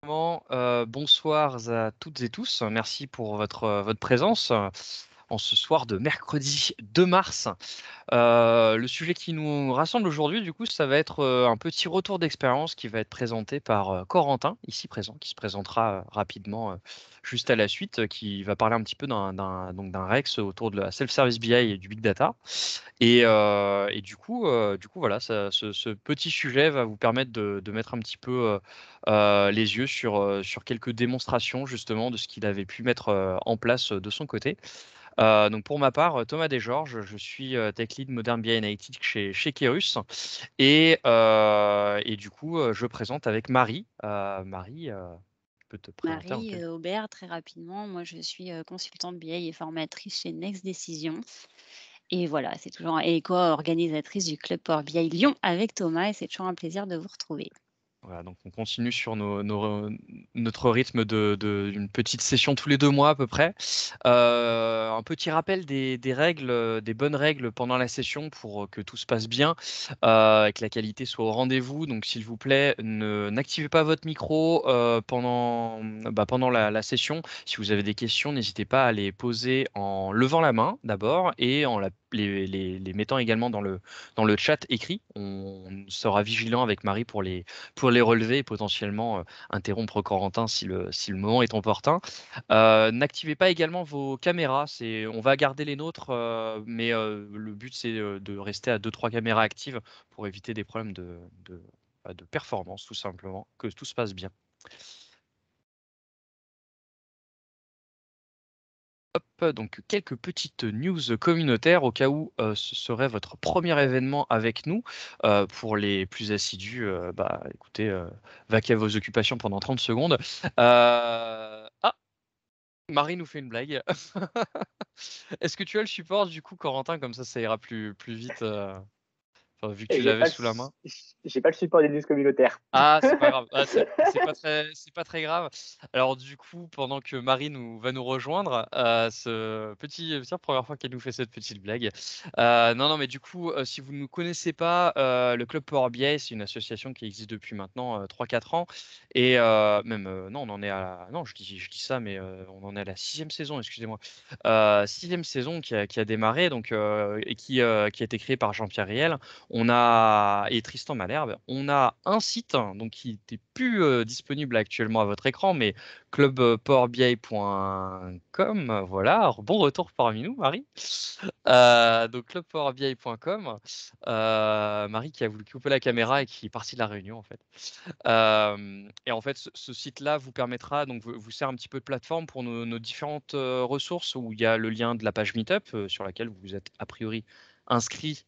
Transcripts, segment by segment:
Bonsoir à toutes et tous. Merci pour votre présence en ce soir de mercredi 2 mars. Le sujet qui nous rassemble aujourd'hui, du coup, ça va être un petit retour d'expérience qui va être présenté par Corentin, ici présent, qui se présentera rapidement juste à la suite, qui va parler un petit peu donc d'un Rex autour de la self-service BI et du big data. Et du coup, voilà, ce petit sujet va vous permettre de mettre un petit peu les yeux sur quelques démonstrations justement de ce qu'il avait pu mettre en place de son côté. Donc pour ma part, Thomas Desgeorges, je suis Tech Lead Modern BI Analytics chez Kerus. Et du coup, je présente avec Marie. Marie, tu peux te présenter en Marie, quelques... Aubert, très rapidement. Moi, je suis, consultante BI et formatrice chez Next Decision et voilà, c'est toujours et co-organisatrice du club Power BI Lyon avec Thomas et c'est toujours un plaisir de vous retrouver. Voilà, donc on continue sur notre rythme d'une petite session tous les 2 mois à peu près. Un petit rappel des règles, des bonnes règles pendant la session pour que tout se passe bien, et que la qualité soit au rendez-vous. Donc s'il vous plaît, n'activez pas votre micro pendant la session. Si vous avez des questions, n'hésitez pas à les poser en levant la main d'abord et en les mettant également dans le chat écrit. On sera vigilant avec Marie pour les relever et potentiellement interrompre Corentin si le moment est opportun. N'activez pas également vos caméras. On va garder les nôtres, mais le but c'est de rester à 2-3 caméras actives pour éviter des problèmes de performance tout simplement, que tout se passe bien. Donc quelques petites news communautaires au cas où ce serait votre premier événement avec nous. Pour les plus assidus, écoutez, vaquez à vos occupations pendant 30 secondes. Ah, Marie nous fait une blague. Est-ce que tu as le support du coup, Corentin, comme ça ira plus vite, vu que Et tu l'avais sous la main? j'ai pas le support des news communautaires. Ah, c'est pas grave. Ah, c'est pas très grave. Alors du coup, pendant que Marie va nous rejoindre, c'est la première fois qu'elle nous fait cette petite blague. Non, mais du coup, si vous ne nous connaissez pas, le Club Power BI, c'est une association qui existe depuis maintenant 3-4 ans. Et même, non, on en est à... Non, je dis ça, mais on en est à la 6e saison, excusez-moi. 6e saison qui a démarré, donc, et qui a été créée par Jean-Pierre Riel. Et Tristan Malherbe. On a un site donc qui n'était plus disponible actuellement à votre écran, mais clubpowerbi.com. Voilà, alors, bon retour parmi nous, Marie. Donc clubpowerbi.com. Marie qui a voulu couper la caméra et qui est partie de la réunion en fait. Et en fait, ce site-là vous permettra, donc vous sert un petit peu de plateforme pour nos différentes ressources où il y a le lien de la page Meetup sur laquelle vous êtes a priori inscrit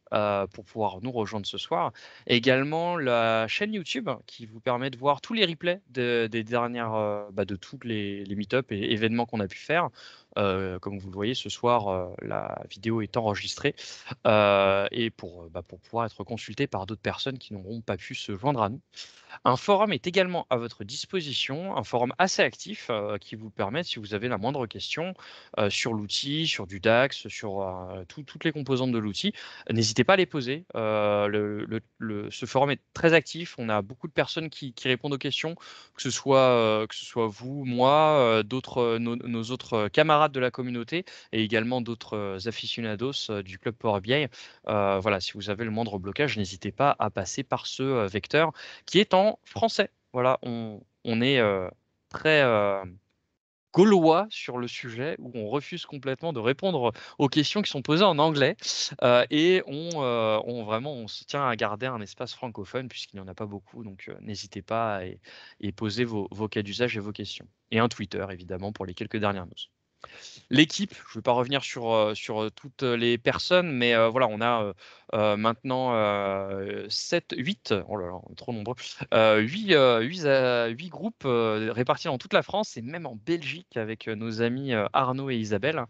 pour pouvoir nous rejoindre ce soir. Et également la chaîne YouTube qui vous permet de voir tous les replays des dernières, de tous les meet-up et événements qu'on a pu faire. Comme vous le voyez ce soir, la vidéo est enregistrée et pour pouvoir être consultée par d'autres personnes qui n'auront pas pu se joindre à nous. Un forum est également à votre disposition, un forum assez actif qui vous permet, si vous avez la moindre question sur l'outil, sur du DAX, sur toutes les composantes de l'outil, n'hésitez pas à les poser. Ce forum est très actif, on a beaucoup de personnes qui répondent aux questions, que ce soit vous, moi, d'autres, nos autres camarades de la communauté et également d'autres aficionados du club Power BI. Voilà, si vous avez le moindre blocage, n'hésitez pas à passer par ce vecteur qui est en français. Voilà, on est très gaulois sur le sujet, où on refuse complètement de répondre aux questions qui sont posées en anglais. Et on se tient à garder un espace francophone, puisqu'il n'y en a pas beaucoup. Donc n'hésitez pas et posez vos cas d'usage et vos questions. Et un Twitter, évidemment, pour les quelques dernières news. L'équipe, je ne vais pas revenir sur toutes les personnes, mais voilà, on a maintenant 7, 8, oh là là, on est trop nombreux, 8 groupes répartis dans toute la France et même en Belgique avec nos amis Arnaud et Isabelle.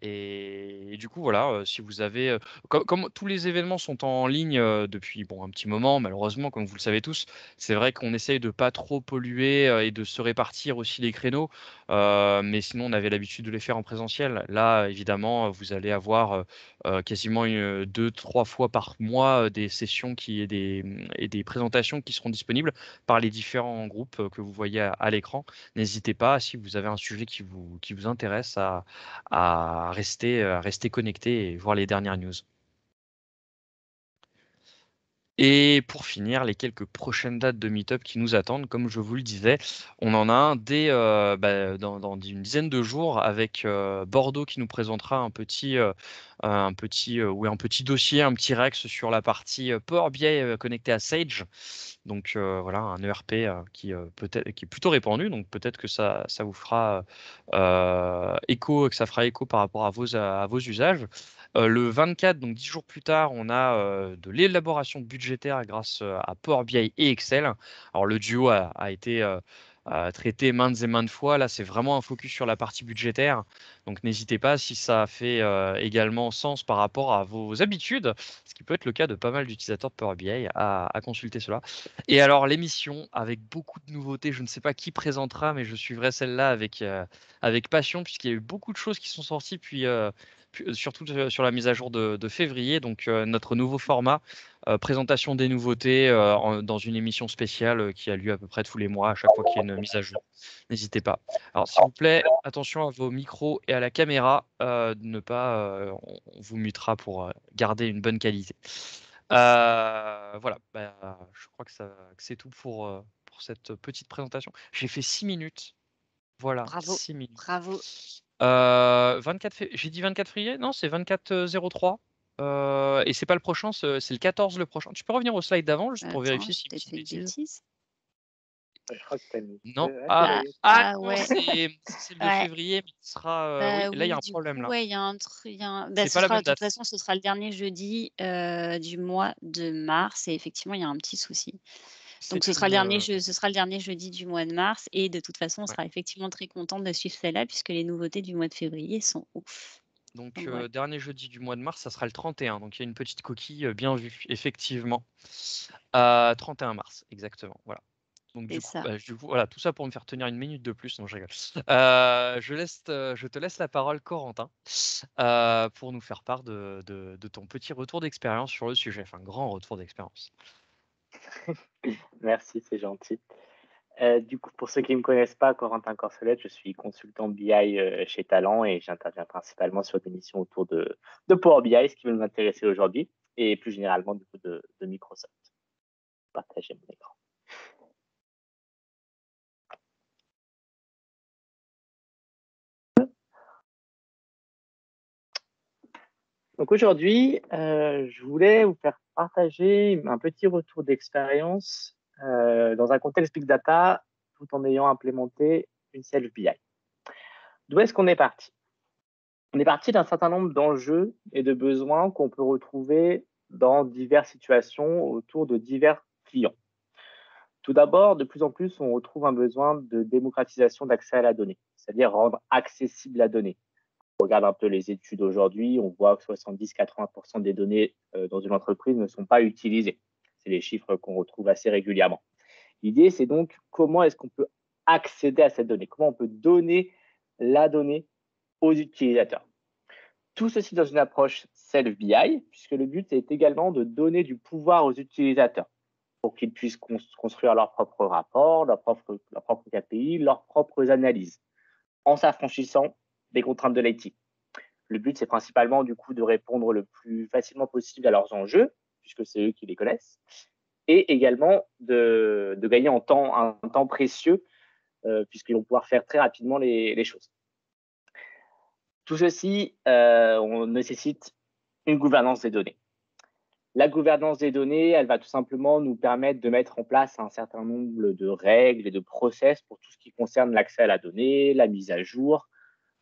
Et du coup, voilà, si vous avez, comme tous les événements sont en ligne depuis un petit moment, malheureusement, comme vous le savez tous, c'est vrai qu'on essaye de pas trop polluer et de se répartir aussi les créneaux. Mais mais sinon, on avait l'habitude de les faire en présentiel. Là, évidemment, vous allez avoir quasiment 2-3 fois par mois des sessions et des présentations qui seront disponibles par les différents groupes que vous voyez à l'écran. N'hésitez pas, si vous avez un sujet qui vous intéresse, à rester connecté et voir les dernières news. Et pour finir, les quelques prochaines dates de Meetup qui nous attendent, comme je vous le disais, on en a un dans une dizaine de jours avec Bordeaux qui nous présentera un petit dossier, un petit Rex sur la partie Power BI connecté à Sage. Donc voilà, un ERP qui est plutôt répandu, donc peut-être que ça vous fera écho, que ça fera écho par rapport à vos usages. Le 24, donc 10 jours plus tard, on a de l'élaboration budgétaire grâce à Power BI et Excel. Alors le duo a été traité maintes et maintes fois. Là, c'est vraiment un focus sur la partie budgétaire. Donc n'hésitez pas si ça fait également sens par rapport à vos habitudes, ce qui peut être le cas de pas mal d'utilisateurs de Power BI, à consulter cela. Et alors l'émission avec beaucoup de nouveautés, je ne sais pas qui présentera, mais je suivrai celle-là avec passion puisqu'il y a eu beaucoup de choses qui sont sorties surtout sur la mise à jour de février. Donc notre nouveau format, présentation des nouveautés dans une émission spéciale qui a lieu à peu près tous les mois à chaque fois qu'il y a une mise à jour. N'hésitez pas. Alors s'il vous plaît, attention à vos micros et à la caméra, on vous mutera pour garder une bonne qualité. Voilà, je crois que c'est tout pour cette petite présentation. J'ai fait 6 minutes. Voilà, Bravo, 6 minutes. bravo. 24 j'ai dit 24 février? Non, c'est 24-03. Et c'est pas le prochain, c'est le 14 le prochain. Tu peux revenir au slide d'avant juste pour Attends, vérifier j'ai si peut-être petite fait une bêtise. bêtise. Je crois que t'as mis. Non. Ouais, Ah, Non, ouais. c'est celle de Ouais. février, mais ce sera. Oui, Bah là, il y a oui, un du problème coup, là. ouais, il y a un truc, C'est ce pas la sera, même de toute date. façon, ce sera le dernier jeudi du mois de mars, et effectivement, il y a un petit souci. Donc, C'est une. ce sera le dernier jeudi du mois de mars, et de toute façon, on Ouais. sera effectivement très contente de suivre celle-là, puisque les nouveautés du mois de février sont ouf. Donc, Donc, voilà. dernier jeudi du mois de mars, ça sera le 31. Donc, il y a une petite coquille bien vue, effectivement. 31 mars, exactement. Voilà. Donc, C'est ça. voilà, tout ça pour me faire tenir une minute de plus. Non, je rigole. Je te laisse la parole, Corentin, pour nous faire part de ton petit retour d'expérience sur le sujet. Enfin, grand retour d'expérience. Merci, c'est gentil. Du coup, pour ceux qui ne me connaissent pas, Corentin Corsolette, je suis consultant BI chez Talent et j'interviens principalement sur des missions autour de Power BI, ce qui va m'intéresser aujourd'hui, et plus généralement du coup de Microsoft. Partager mon écran. Donc aujourd'hui, je voulais vous faire partager un petit retour d'expérience dans un contexte Big Data, tout en ayant implémenté une Self BI. D'où est-ce qu'on est parti? On est parti d'un certain nombre d'enjeux et de besoins qu'on peut retrouver dans diverses situations autour de divers clients. Tout d'abord, de plus en plus, on retrouve un besoin de démocratisation d'accès à la donnée, c'est-à-dire rendre accessible la donnée. On regarde un peu les études aujourd'hui, on voit que 70-80% des données dans une entreprise ne sont pas utilisées. C'est les chiffres qu'on retrouve assez régulièrement. L'idée, c'est donc comment est-ce qu'on peut accéder à cette donnée, comment on peut donner la donnée aux utilisateurs. Tout ceci dans une approche self-BI, puisque le but est également de donner du pouvoir aux utilisateurs pour qu'ils puissent construire leurs propres rapports, leurs propres KPI, leurs propres analyses, en s'affranchissant des contraintes de l'IT. Le but, c'est principalement du coup de répondre le plus facilement possible à leurs enjeux, puisque c'est eux qui les connaissent, et également de gagner un temps précieux, puisqu'ils vont pouvoir faire très rapidement les choses. Tout ceci, on nécessite une gouvernance des données. La gouvernance des données, elle va tout simplement nous permettre de mettre en place un certain nombre de règles et de process pour tout ce qui concerne l'accès à la donnée, la mise à jour,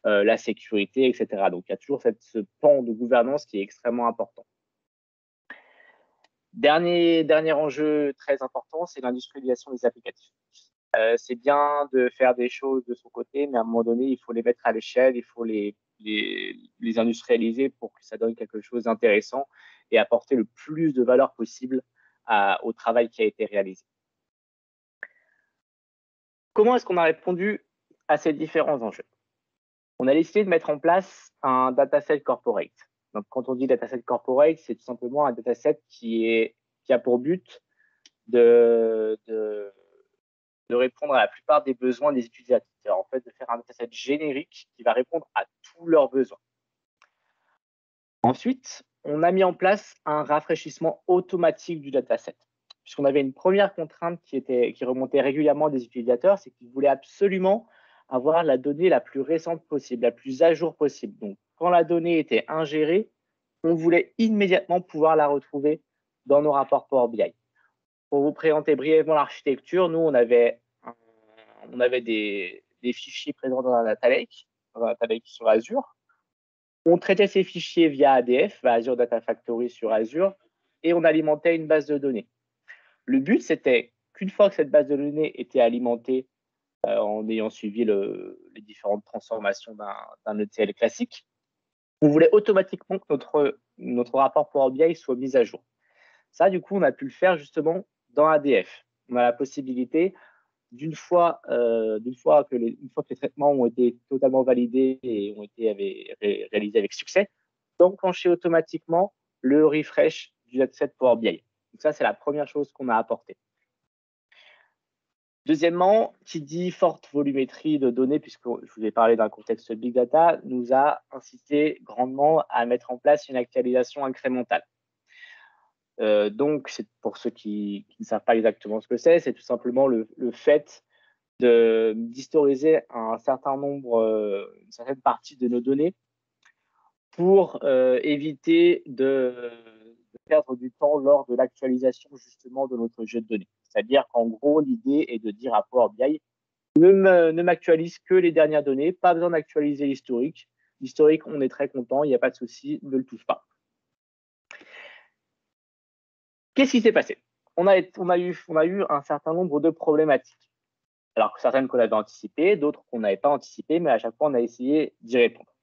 la sécurité, etc. Donc, il y a toujours ce pan de gouvernance qui est extrêmement important. Dernier enjeu très important, c'est l'industrialisation des applicatifs. C'est bien de faire des choses de son côté, mais à un moment donné, il faut les mettre à l'échelle, il faut les industrialiser pour que ça donne quelque chose d'intéressant et apporter le plus de valeur possible au travail qui a été réalisé. Comment est-ce qu'on a répondu à ces différents enjeux? On a décidé de mettre en place un dataset corporate. Donc, quand on dit dataset corporate, c'est tout simplement un dataset qui a pour but de répondre à la plupart des besoins des utilisateurs. En fait, de faire un dataset générique qui va répondre à tous leurs besoins. Ensuite, on a mis en place un rafraîchissement automatique du dataset. Puisqu'on avait une première contrainte qui remontait régulièrement des utilisateurs, c'est qu'ils voulaient absolument avoir la donnée la plus récente possible, la plus à jour possible. Donc, quand la donnée était ingérée, on voulait immédiatement pouvoir la retrouver dans nos rapports Power BI. Pour vous présenter brièvement l'architecture, nous, on avait des fichiers présents dans un data lake sur Azure. On traitait ces fichiers via ADF, Azure Data Factory sur Azure, et on alimentait une base de données. Le but, c'était qu'une fois que cette base de données était alimentée en ayant suivi les différentes transformations d'un ETL classique, on voulait automatiquement que notre rapport Power BI soit mis à jour. Ça, du coup, on a pu le faire justement dans ADF. On a la possibilité, une fois que les traitements ont été totalement validés et ont été réalisés avec succès, d'enclencher automatiquement le refresh du dataset Power BI. Donc ça, c'est la première chose qu'on a apportée. Deuxièmement, qui dit forte volumétrie de données, puisque je vous ai parlé d'un contexte Big Data, nous a incité grandement à mettre en place une actualisation incrémentale. Donc, c'est pour ceux qui ne savent pas exactement ce que c'est tout simplement le fait d'historiser une certaine partie de nos données pour éviter de perdre du temps lors de l'actualisation justement de notre jeu de données. C'est-à-dire qu'en gros, l'idée est de dire à Power BI, ne m'actualise que les dernières données, pas besoin d'actualiser l'historique. L'historique, on est très content, il n'y a pas de souci, ne le touche pas. Qu'est-ce qui s'est passé? On a eu un certain nombre de problématiques. Alors que certaines qu'on avait anticipées, d'autres qu'on n'avait pas anticipées, mais à chaque fois, on a essayé d'y répondre.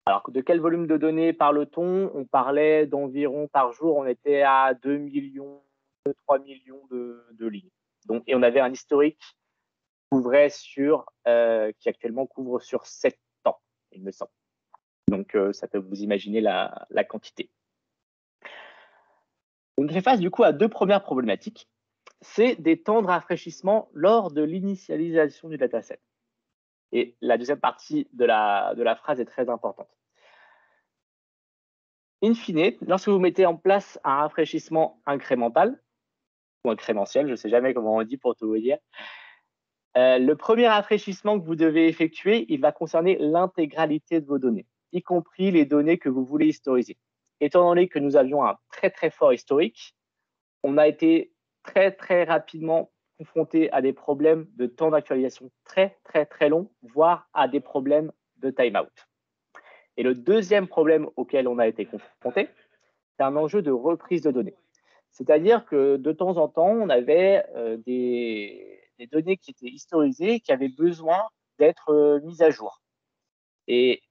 Alors, de quel volume de données parle-t-on? On parlait d'environ par jour, on était à 2 millions, 3 millions de lignes. Donc, et on avait un historique qui actuellement couvre sur 7 ans, il me semble. Donc, ça peut vous imaginer la quantité. On fait face du coup à deux premières problématiques. C'est des temps de rafraîchissement lors de l'initialisation du dataset. Et la deuxième partie de la phrase est très importante. In fine, lorsque vous mettez en place un rafraîchissement incrémental, ou incrémentiel, je ne sais jamais comment on dit pour tout vous dire, le premier rafraîchissement que vous devez effectuer, il va concerner l'intégralité de vos données, y compris les données que vous voulez historiser. Étant donné que nous avions un très très fort historique, on a été très très rapidement confronté à des problèmes de temps d'actualisation très très très longs, voire à des problèmes de timeout. Et le deuxième problème auquel on a été confronté, c'est un enjeu de reprise de données. C'est-à-dire que de temps en temps, on avait des données qui étaient historisées, qui avaient besoin d'être mises à jour. Et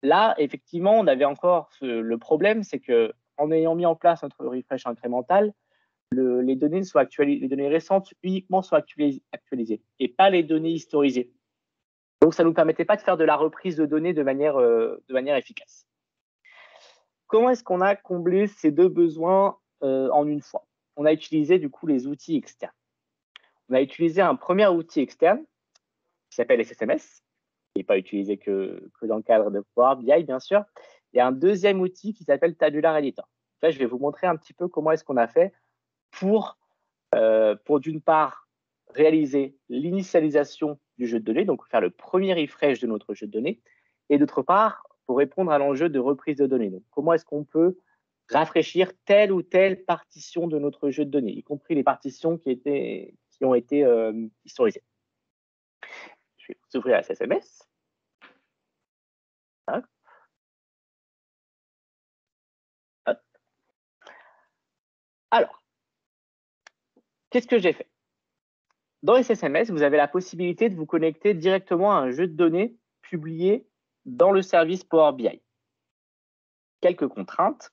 là, effectivement, on avait encore le problème, c'est qu'en ayant mis en place notre refresh incrémental, les données récentes uniquement soient actualisées et pas les données historisées. Donc, ça ne nous permettait pas de faire de la reprise de données de manière efficace. Comment est-ce qu'on a comblé ces deux besoins en une fois? On a utilisé du coup les outils externes. On a utilisé un premier outil externe qui s'appelle SSMS, qui n'est pas utilisé que dans le cadre de Power BI, bien sûr. Et un deuxième outil qui s'appelle Tabular Editor. Là, je vais vous montrer un petit peu comment est-ce qu'on a fait pour d'une part, réaliser l'initialisation du jeu de données, donc faire le premier refresh de notre jeu de données, et d'autre part, pour répondre à l'enjeu de reprise de données. Donc, comment est-ce qu'on peut rafraîchir telle ou telle partition de notre jeu de données, y compris les partitions qui ont été historisées. Je vais vous ouvrir la SSMS. Hop. Hop. Alors, qu'est-ce que j'ai fait? Dans SSMS, vous avez la possibilité de vous connecter directement à un jeu de données publié dans le service Power BI. Quelques contraintes.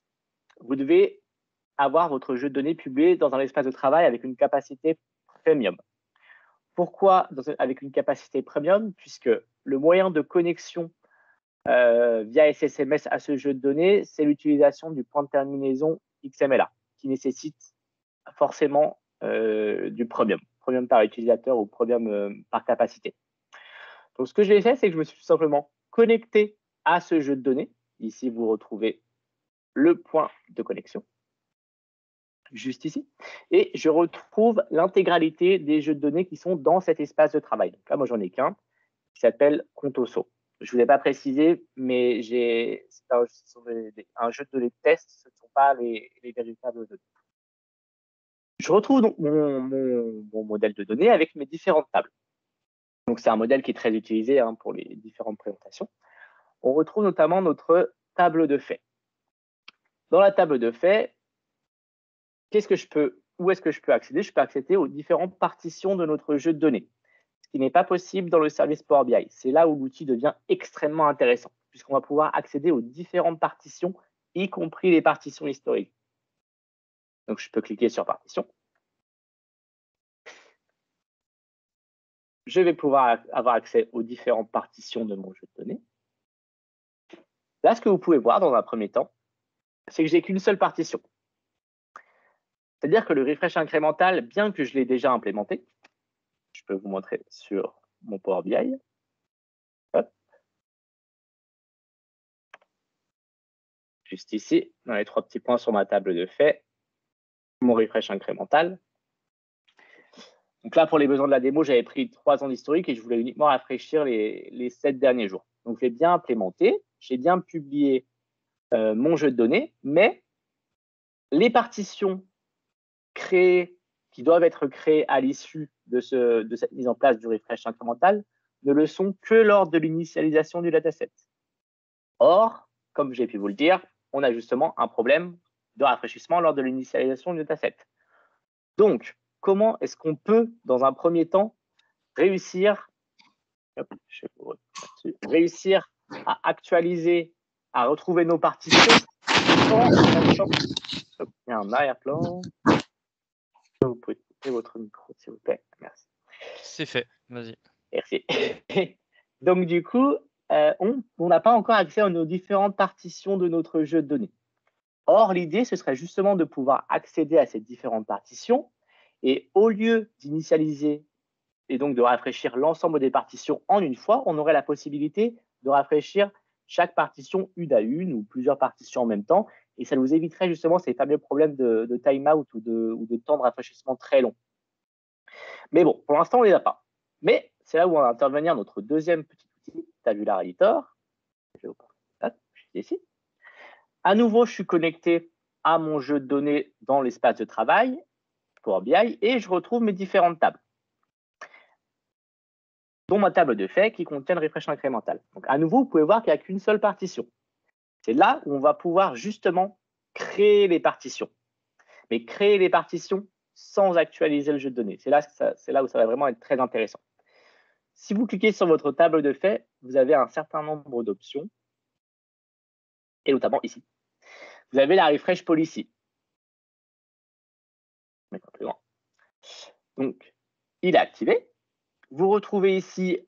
Vous devez avoir votre jeu de données publié dans un espace de travail avec une capacité premium. Pourquoi avec une capacité premium? Puisque le moyen de connexion via SSMS à ce jeu de données, c'est l'utilisation du point de terminaison XMLA, qui nécessite forcément du premium par utilisateur ou premium par capacité. Donc, ce que j'ai fait, c'est que je me suis tout simplement connecté à ce jeu de données. Ici, vous retrouvez le point de connexion, juste ici. Et je retrouve l'intégralité des jeux de données qui sont dans cet espace de travail. Donc là, moi, j'en ai qu'un qui s'appelle Contoso. Je ne vous ai pas précisé, mais c'est un jeu de données de test, ce ne sont pas les véritables données. Je retrouve donc mon modèle de données avec mes différentes tables. Donc, c'est un modèle qui est très utilisé pour les différentes présentations. On retrouve notamment notre table de faits. Dans la table de faits, où est-ce que je peux accéder? Je peux accéder aux différentes partitions de notre jeu de données, ce qui n'est pas possible dans le service Power BI. C'est là où l'outil devient extrêmement intéressant, puisqu'on va pouvoir accéder aux différentes partitions, y compris les partitions historiques. Donc, je peux cliquer sur partition. Je vais pouvoir avoir accès aux différentes partitions de mon jeu de données. Là, ce que vous pouvez voir dans un premier temps, c'est que j'ai qu'une seule partition. C'est-à-dire que le refresh incrémental, bien que je l'ai déjà implémenté, je peux vous montrer sur mon Power BI. Hop. Juste ici, dans les 3 petits points sur ma table de faits, mon refresh incrémental. Donc là, pour les besoins de la démo, j'avais pris 3 ans d'historique et je voulais uniquement rafraîchir les 7 derniers jours. Donc, je l'ai bien implémenté, j'ai bien publié mon jeu de données, mais les partitions créées, qui doivent être créées à l'issue de cette mise en place du refresh incrémental, ne le sont que lors de l'initialisation du dataset. Or, comme j'ai pu vous le dire, on a justement un problème de rafraîchissement lors de l'initialisation du dataset. Donc, comment est-ce qu'on peut, dans un premier temps, réussir à actualiser, à retrouver nos partitions sans... Il y a un arrière-plan. Vous pouvez couper votre micro, s'il vous plaît. Merci. C'est fait, vas-y. Merci. Donc, du coup, on n'a pas encore accès à nos différentes partitions de notre jeu de données. Or, l'idée, ce serait justement de pouvoir accéder à ces différentes partitions et au lieu d'initialiser et donc de rafraîchir l'ensemble des partitions en une fois, on aurait la possibilité de rafraîchir chaque partition une à une ou plusieurs partitions en même temps et ça nous éviterait justement ces fameux problèmes de time-out ou de temps de rafraîchissement très long. Mais bon, pour l'instant, on ne les a pas. Mais c'est là où on va intervenir notre deuxième petit outil, Tabular Editor. Je vais vous montrer ici. À nouveau, je suis connecté à mon jeu de données dans l'espace de travail, Power BI, et je retrouve mes différentes tables, dont ma table de faits qui contient le refresh incrémental. Donc, à nouveau, vous pouvez voir qu'il n'y a qu'une seule partition. C'est là où on va pouvoir justement créer les partitions. Mais créer les partitions sans actualiser le jeu de données. C'est là où ça va vraiment être très intéressant. Si vous cliquez sur votre table de faits, vous avez un certain nombre d'options, et notamment ici. Vous avez la refresh policy. Donc, il est activé. Vous retrouvez ici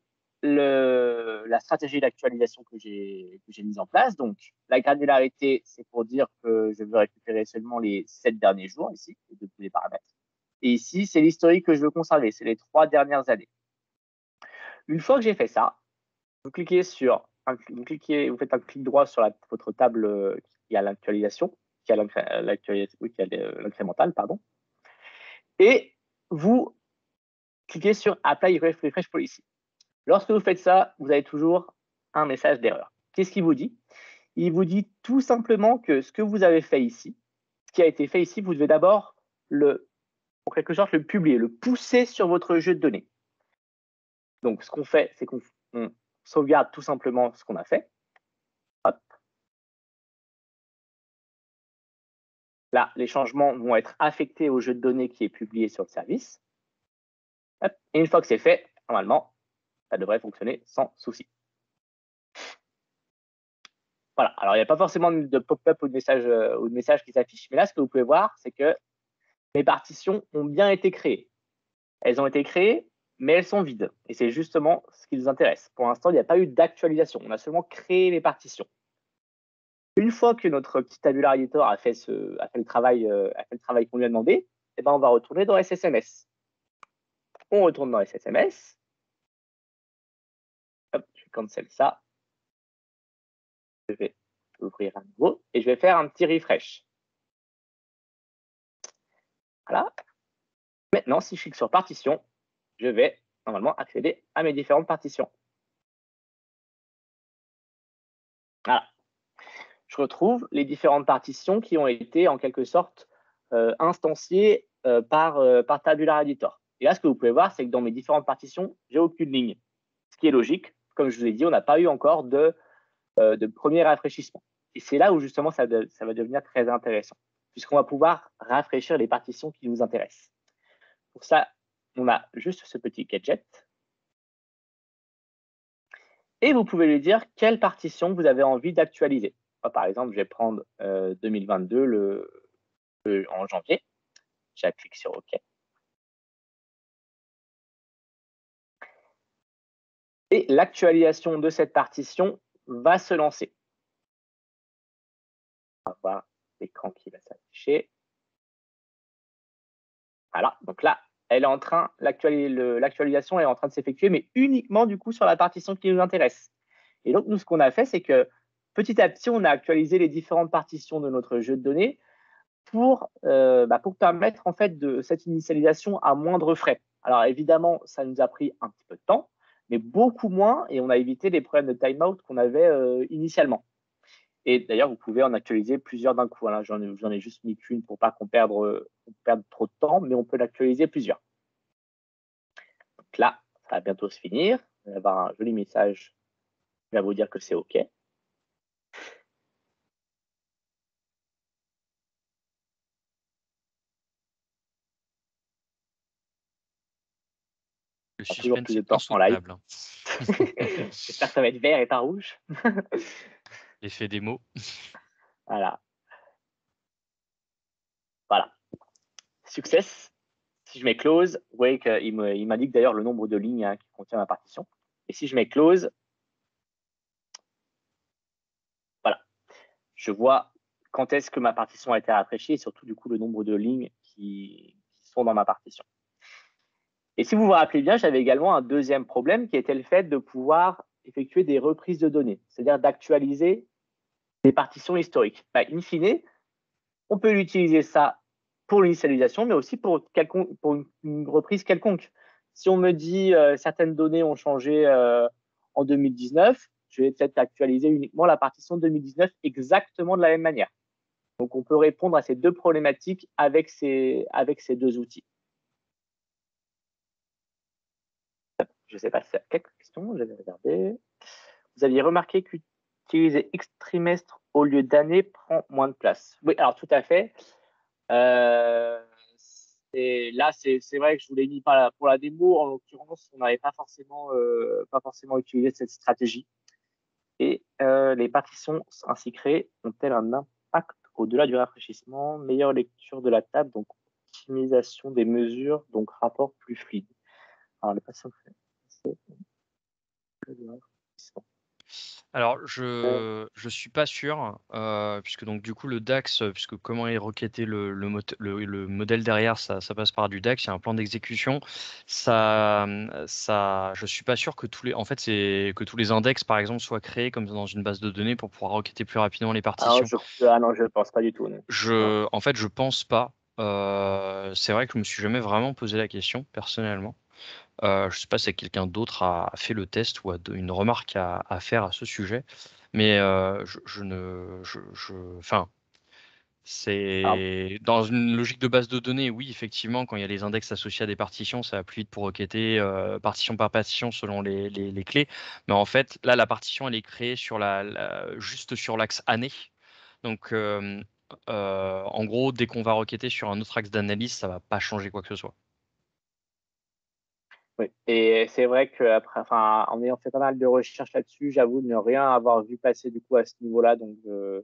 la stratégie d'actualisation que j'ai mise en place. Donc, la granularité, c'est pour dire que je veux récupérer seulement les 7 derniers jours ici, depuis les paramètres. Et ici, c'est l'historique que je veux conserver, c'est les 3 dernières années. Une fois que j'ai fait ça, vous faites un clic droit sur votre table qui a l'actualisation, qui a l'incrémental, pardon, et vous cliquez sur Apply Refresh Policy. Lorsque vous faites ça, vous avez toujours un message d'erreur. Qu'est-ce qu'il vous dit? Il vous dit tout simplement que ce que vous avez fait ici, ce qui a été fait ici, vous devez d'abord en quelque sorte, le publier, le pousser sur votre jeu de données. Donc, ce qu'on fait, c'est qu'on sauvegarde tout simplement ce qu'on a fait. Hop. Là, les changements vont être affectés au jeu de données qui est publié sur le service. Hop. Et une fois que c'est fait, normalement, ça devrait fonctionner sans souci. Voilà. Alors, il n'y a pas forcément de pop-up ou de message qui s'affiche. Mais là, ce que vous pouvez voir, c'est que mes partitions ont bien été créées. Elles ont été créées mais elles sont vides. Et c'est justement ce qui nous intéresse. Pour l'instant, il n'y a pas eu d'actualisation. On a seulement créé les partitions. Une fois que notre petit tabular editor a fait le travail qu'on lui a demandé, eh ben, on va retourner dans SSMS. On retourne dans SSMS. Hop, je cancel ça. Je vais ouvrir à nouveau et je vais faire un petit refresh. Voilà. Maintenant, si je clique sur partition, je vais normalement accéder à mes différentes partitions. Voilà. Je retrouve les différentes partitions qui ont été en quelque sorte instanciées par Tabular Editor. Et là, ce que vous pouvez voir, c'est que dans mes différentes partitions, j'ai aucune ligne. Ce qui est logique. Comme je vous ai dit, on n'a pas eu encore de premier rafraîchissement. Et c'est là où justement ça va devenir très intéressant, puisqu'on va pouvoir rafraîchir les partitions qui nous intéressent. Pour ça, on a juste ce petit gadget. Et vous pouvez lui dire quelle partition vous avez envie d'actualiser. Par exemple, je vais prendre 2022 en janvier. J'applique sur OK. Et l'actualisation de cette partition va se lancer. On va voir l'écran qui va s'afficher. Voilà, donc là, l'actualisation est en train de s'effectuer, mais uniquement du coup sur la partition qui nous intéresse. Et donc, nous, ce qu'on a fait, c'est que petit à petit, on a actualisé les différentes partitions de notre jeu de données pour permettre en fait de cette initialisation à moindre frais. Alors évidemment, ça nous a pris un petit peu de temps, mais beaucoup moins, et on a évité les problèmes de timeout qu'on avait initialement. Et d'ailleurs, vous pouvez en actualiser plusieurs d'un coup. J'en ai juste mis qu'une pour pas qu'on perde trop de temps, mais on peut l'actualiser plusieurs. Donc là, ça va bientôt se finir. On va avoir un joli message qui va vous dire que c'est OK. Le suspense est en live. J'espère que ça va être vert et pas rouge. L'effet démo. Voilà. Voilà. Success. Si je mets close, vous voyez qu'il m'indique d'ailleurs le nombre de lignes qui contient ma partition. Et si je mets close, voilà, je vois quand est-ce que ma partition a été rafraîchie et surtout du coup le nombre de lignes qui sont dans ma partition. Et si vous vous rappelez bien, j'avais également un deuxième problème qui était le fait de pouvoir effectuer des reprises de données, c'est-à-dire d'actualiser des partitions historiques. In fine, on peut utiliser ça pour l'initialisation, mais aussi pour une reprise quelconque. Si on me dit certaines données ont changé en 2019, je vais peut-être actualiser uniquement la partition 2019 exactement de la même manière. Donc, on peut répondre à ces deux problématiques avec ces deux outils. Je ne sais pas si c'est quelques questions, je vais regarder. Vous aviez remarqué qu'utiliser X trimestre au lieu d'année prend moins de place. Oui, alors tout à fait. Là, c'est vrai que je vous l'ai mis pour la démo. En l'occurrence, on n'avait pas forcément utilisé cette stratégie. Et les partitions ainsi créées ont-elles un impact au-delà du rafraîchissement? Meilleure lecture de la table, donc optimisation des mesures, donc rapport plus fluide. Alors, les partitions Alors, je suis pas sûr, puisque donc du coup le DAX, puisque comment est requêté le modèle derrière, ça passe par du DAX, il y a un plan d'exécution. Je suis pas sûr que c'est que tous les index, par exemple, soient créés comme dans une base de données pour pouvoir requêter plus rapidement les partitions. non, je pense pas du tout. Non. En fait, je pense pas. C'est vrai que je me suis jamais vraiment posé la question, personnellement. Je ne sais pas si quelqu'un d'autre a fait le test ou a une remarque à faire à ce sujet, mais c'est dans une logique de base de données, oui, effectivement, quand il y a les index associés à des partitions, ça va plus vite pour requêter partition par partition selon les clés. Mais en fait, là, la partition, elle est créée sur juste sur l'axe année. Donc, en gros, dès qu'on va requêter sur un autre axe d'analyse, ça va pas changer quoi que ce soit. Oui. Et c'est vrai qu'après, en ayant fait pas mal de recherches là-dessus, j'avoue ne rien avoir vu passer du coup à ce niveau-là. Donc, je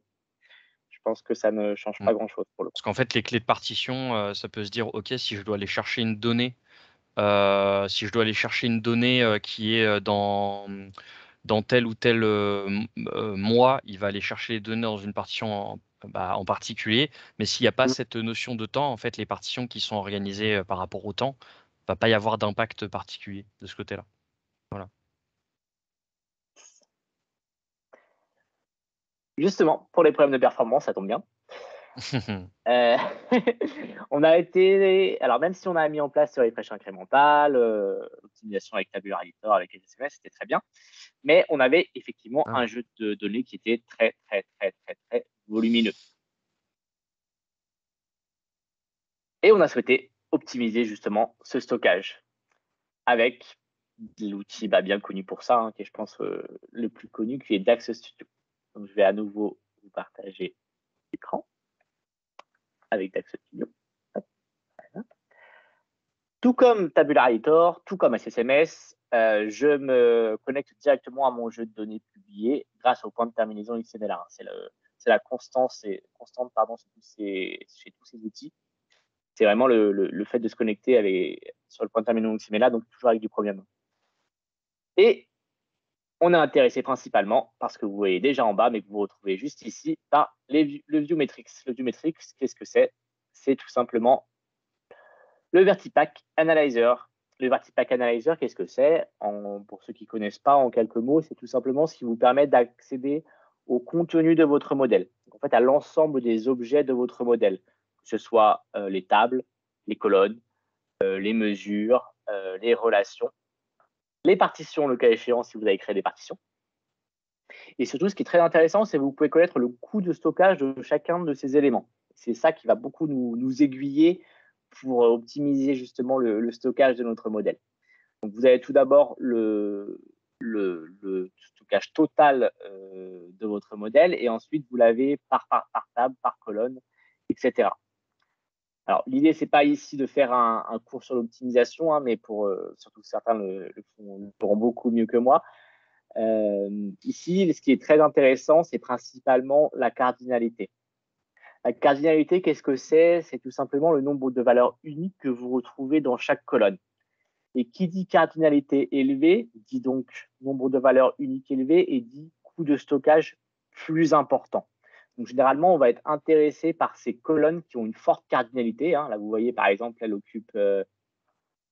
pense que ça ne change pas grand-chose pour le coup. Parce qu'en fait, les clés de partition, ça peut se dire, OK, si je dois aller chercher une donnée Si je dois aller chercher une donnée qui est dans tel ou tel mois, il va aller chercher les données dans une partition en particulier. Mais s'il n'y a pas cette notion de temps, en fait, les partitions qui sont organisées par rapport au temps, il ne va pas y avoir d'impact particulier de ce côté-là. Voilà. Justement, pour les problèmes de performance, ça tombe bien. On a été, alors même si on a mis en place les prêches incrémentales, l'optimisation avec Tabular Editor, avec les SMS, c'était très bien. Mais on avait effectivement un jeu de données qui était très volumineux. Et on a souhaité optimiser justement ce stockage avec l'outil bien connu pour ça, qui est je pense le plus connu, qui est DAX Studio. Donc je vais à nouveau vous partager l'écran avec DAX Studio. Tout comme Tabular Editor, tout comme SSMS, je me connecte directement à mon jeu de données publié grâce au point de terminaison XML1. C'est la constante chez tous ces outils. C'est vraiment le fait de se connecter sur le point de terminaison XML1, donc toujours avec du Chromium. Et on est intéressé principalement, parce que vous voyez déjà en bas, mais que vous retrouvez juste ici, par le ViewMetrics. Le ViewMetrics, qu'est-ce que c'est? C'est tout simplement le Vertipack Analyzer. Le Vertipack Analyzer, qu'est-ce que c'est? Pour ceux qui ne connaissent pas, en quelques mots, c'est tout simplement ce qui vous permet d'accéder au contenu de votre modèle. Donc, en fait, à l'ensemble des objets de votre modèle, que ce soit les tables, les colonnes, les mesures, les relations, les partitions, le cas échéant, si vous avez créé des partitions. Et surtout, ce qui est très intéressant, c'est que vous pouvez connaître le coût de stockage de chacun de ces éléments. C'est ça qui va beaucoup nous aiguiller pour optimiser justement le stockage de notre modèle. Donc, vous avez tout d'abord le stockage total de votre modèle et ensuite, vous l'avez par table, par colonne, etc. Alors, l'idée, ce n'est pas ici de faire un cours sur l'optimisation, mais surtout certains le feront beaucoup mieux que moi. Ici, ce qui est très intéressant, c'est principalement la cardinalité. La cardinalité, qu'est-ce que c'est? C'est tout simplement le nombre de valeurs uniques que vous retrouvez dans chaque colonne. Et qui dit cardinalité élevée, dit donc nombre de valeurs uniques élevé et dit coût de stockage plus important. Donc, généralement, on va être intéressé par ces colonnes qui ont une forte cardinalité. Là, vous voyez, par exemple,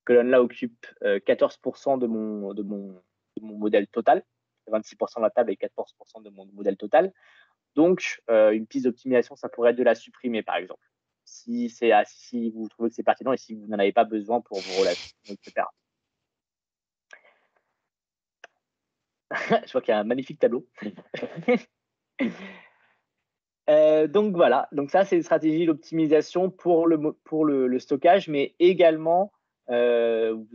colonne-là occupe 14% de mon modèle total. 26% de la table et 14% de mon modèle total. Donc, une piste d'optimisation, ça pourrait être de la supprimer, par exemple, si vous trouvez que c'est pertinent et si vous n'en avez pas besoin pour vos relations, etc. Je vois qu'il y a un magnifique tableau. Donc, voilà. Donc, ça, c'est une stratégie d'optimisation pour le stockage, mais également, vous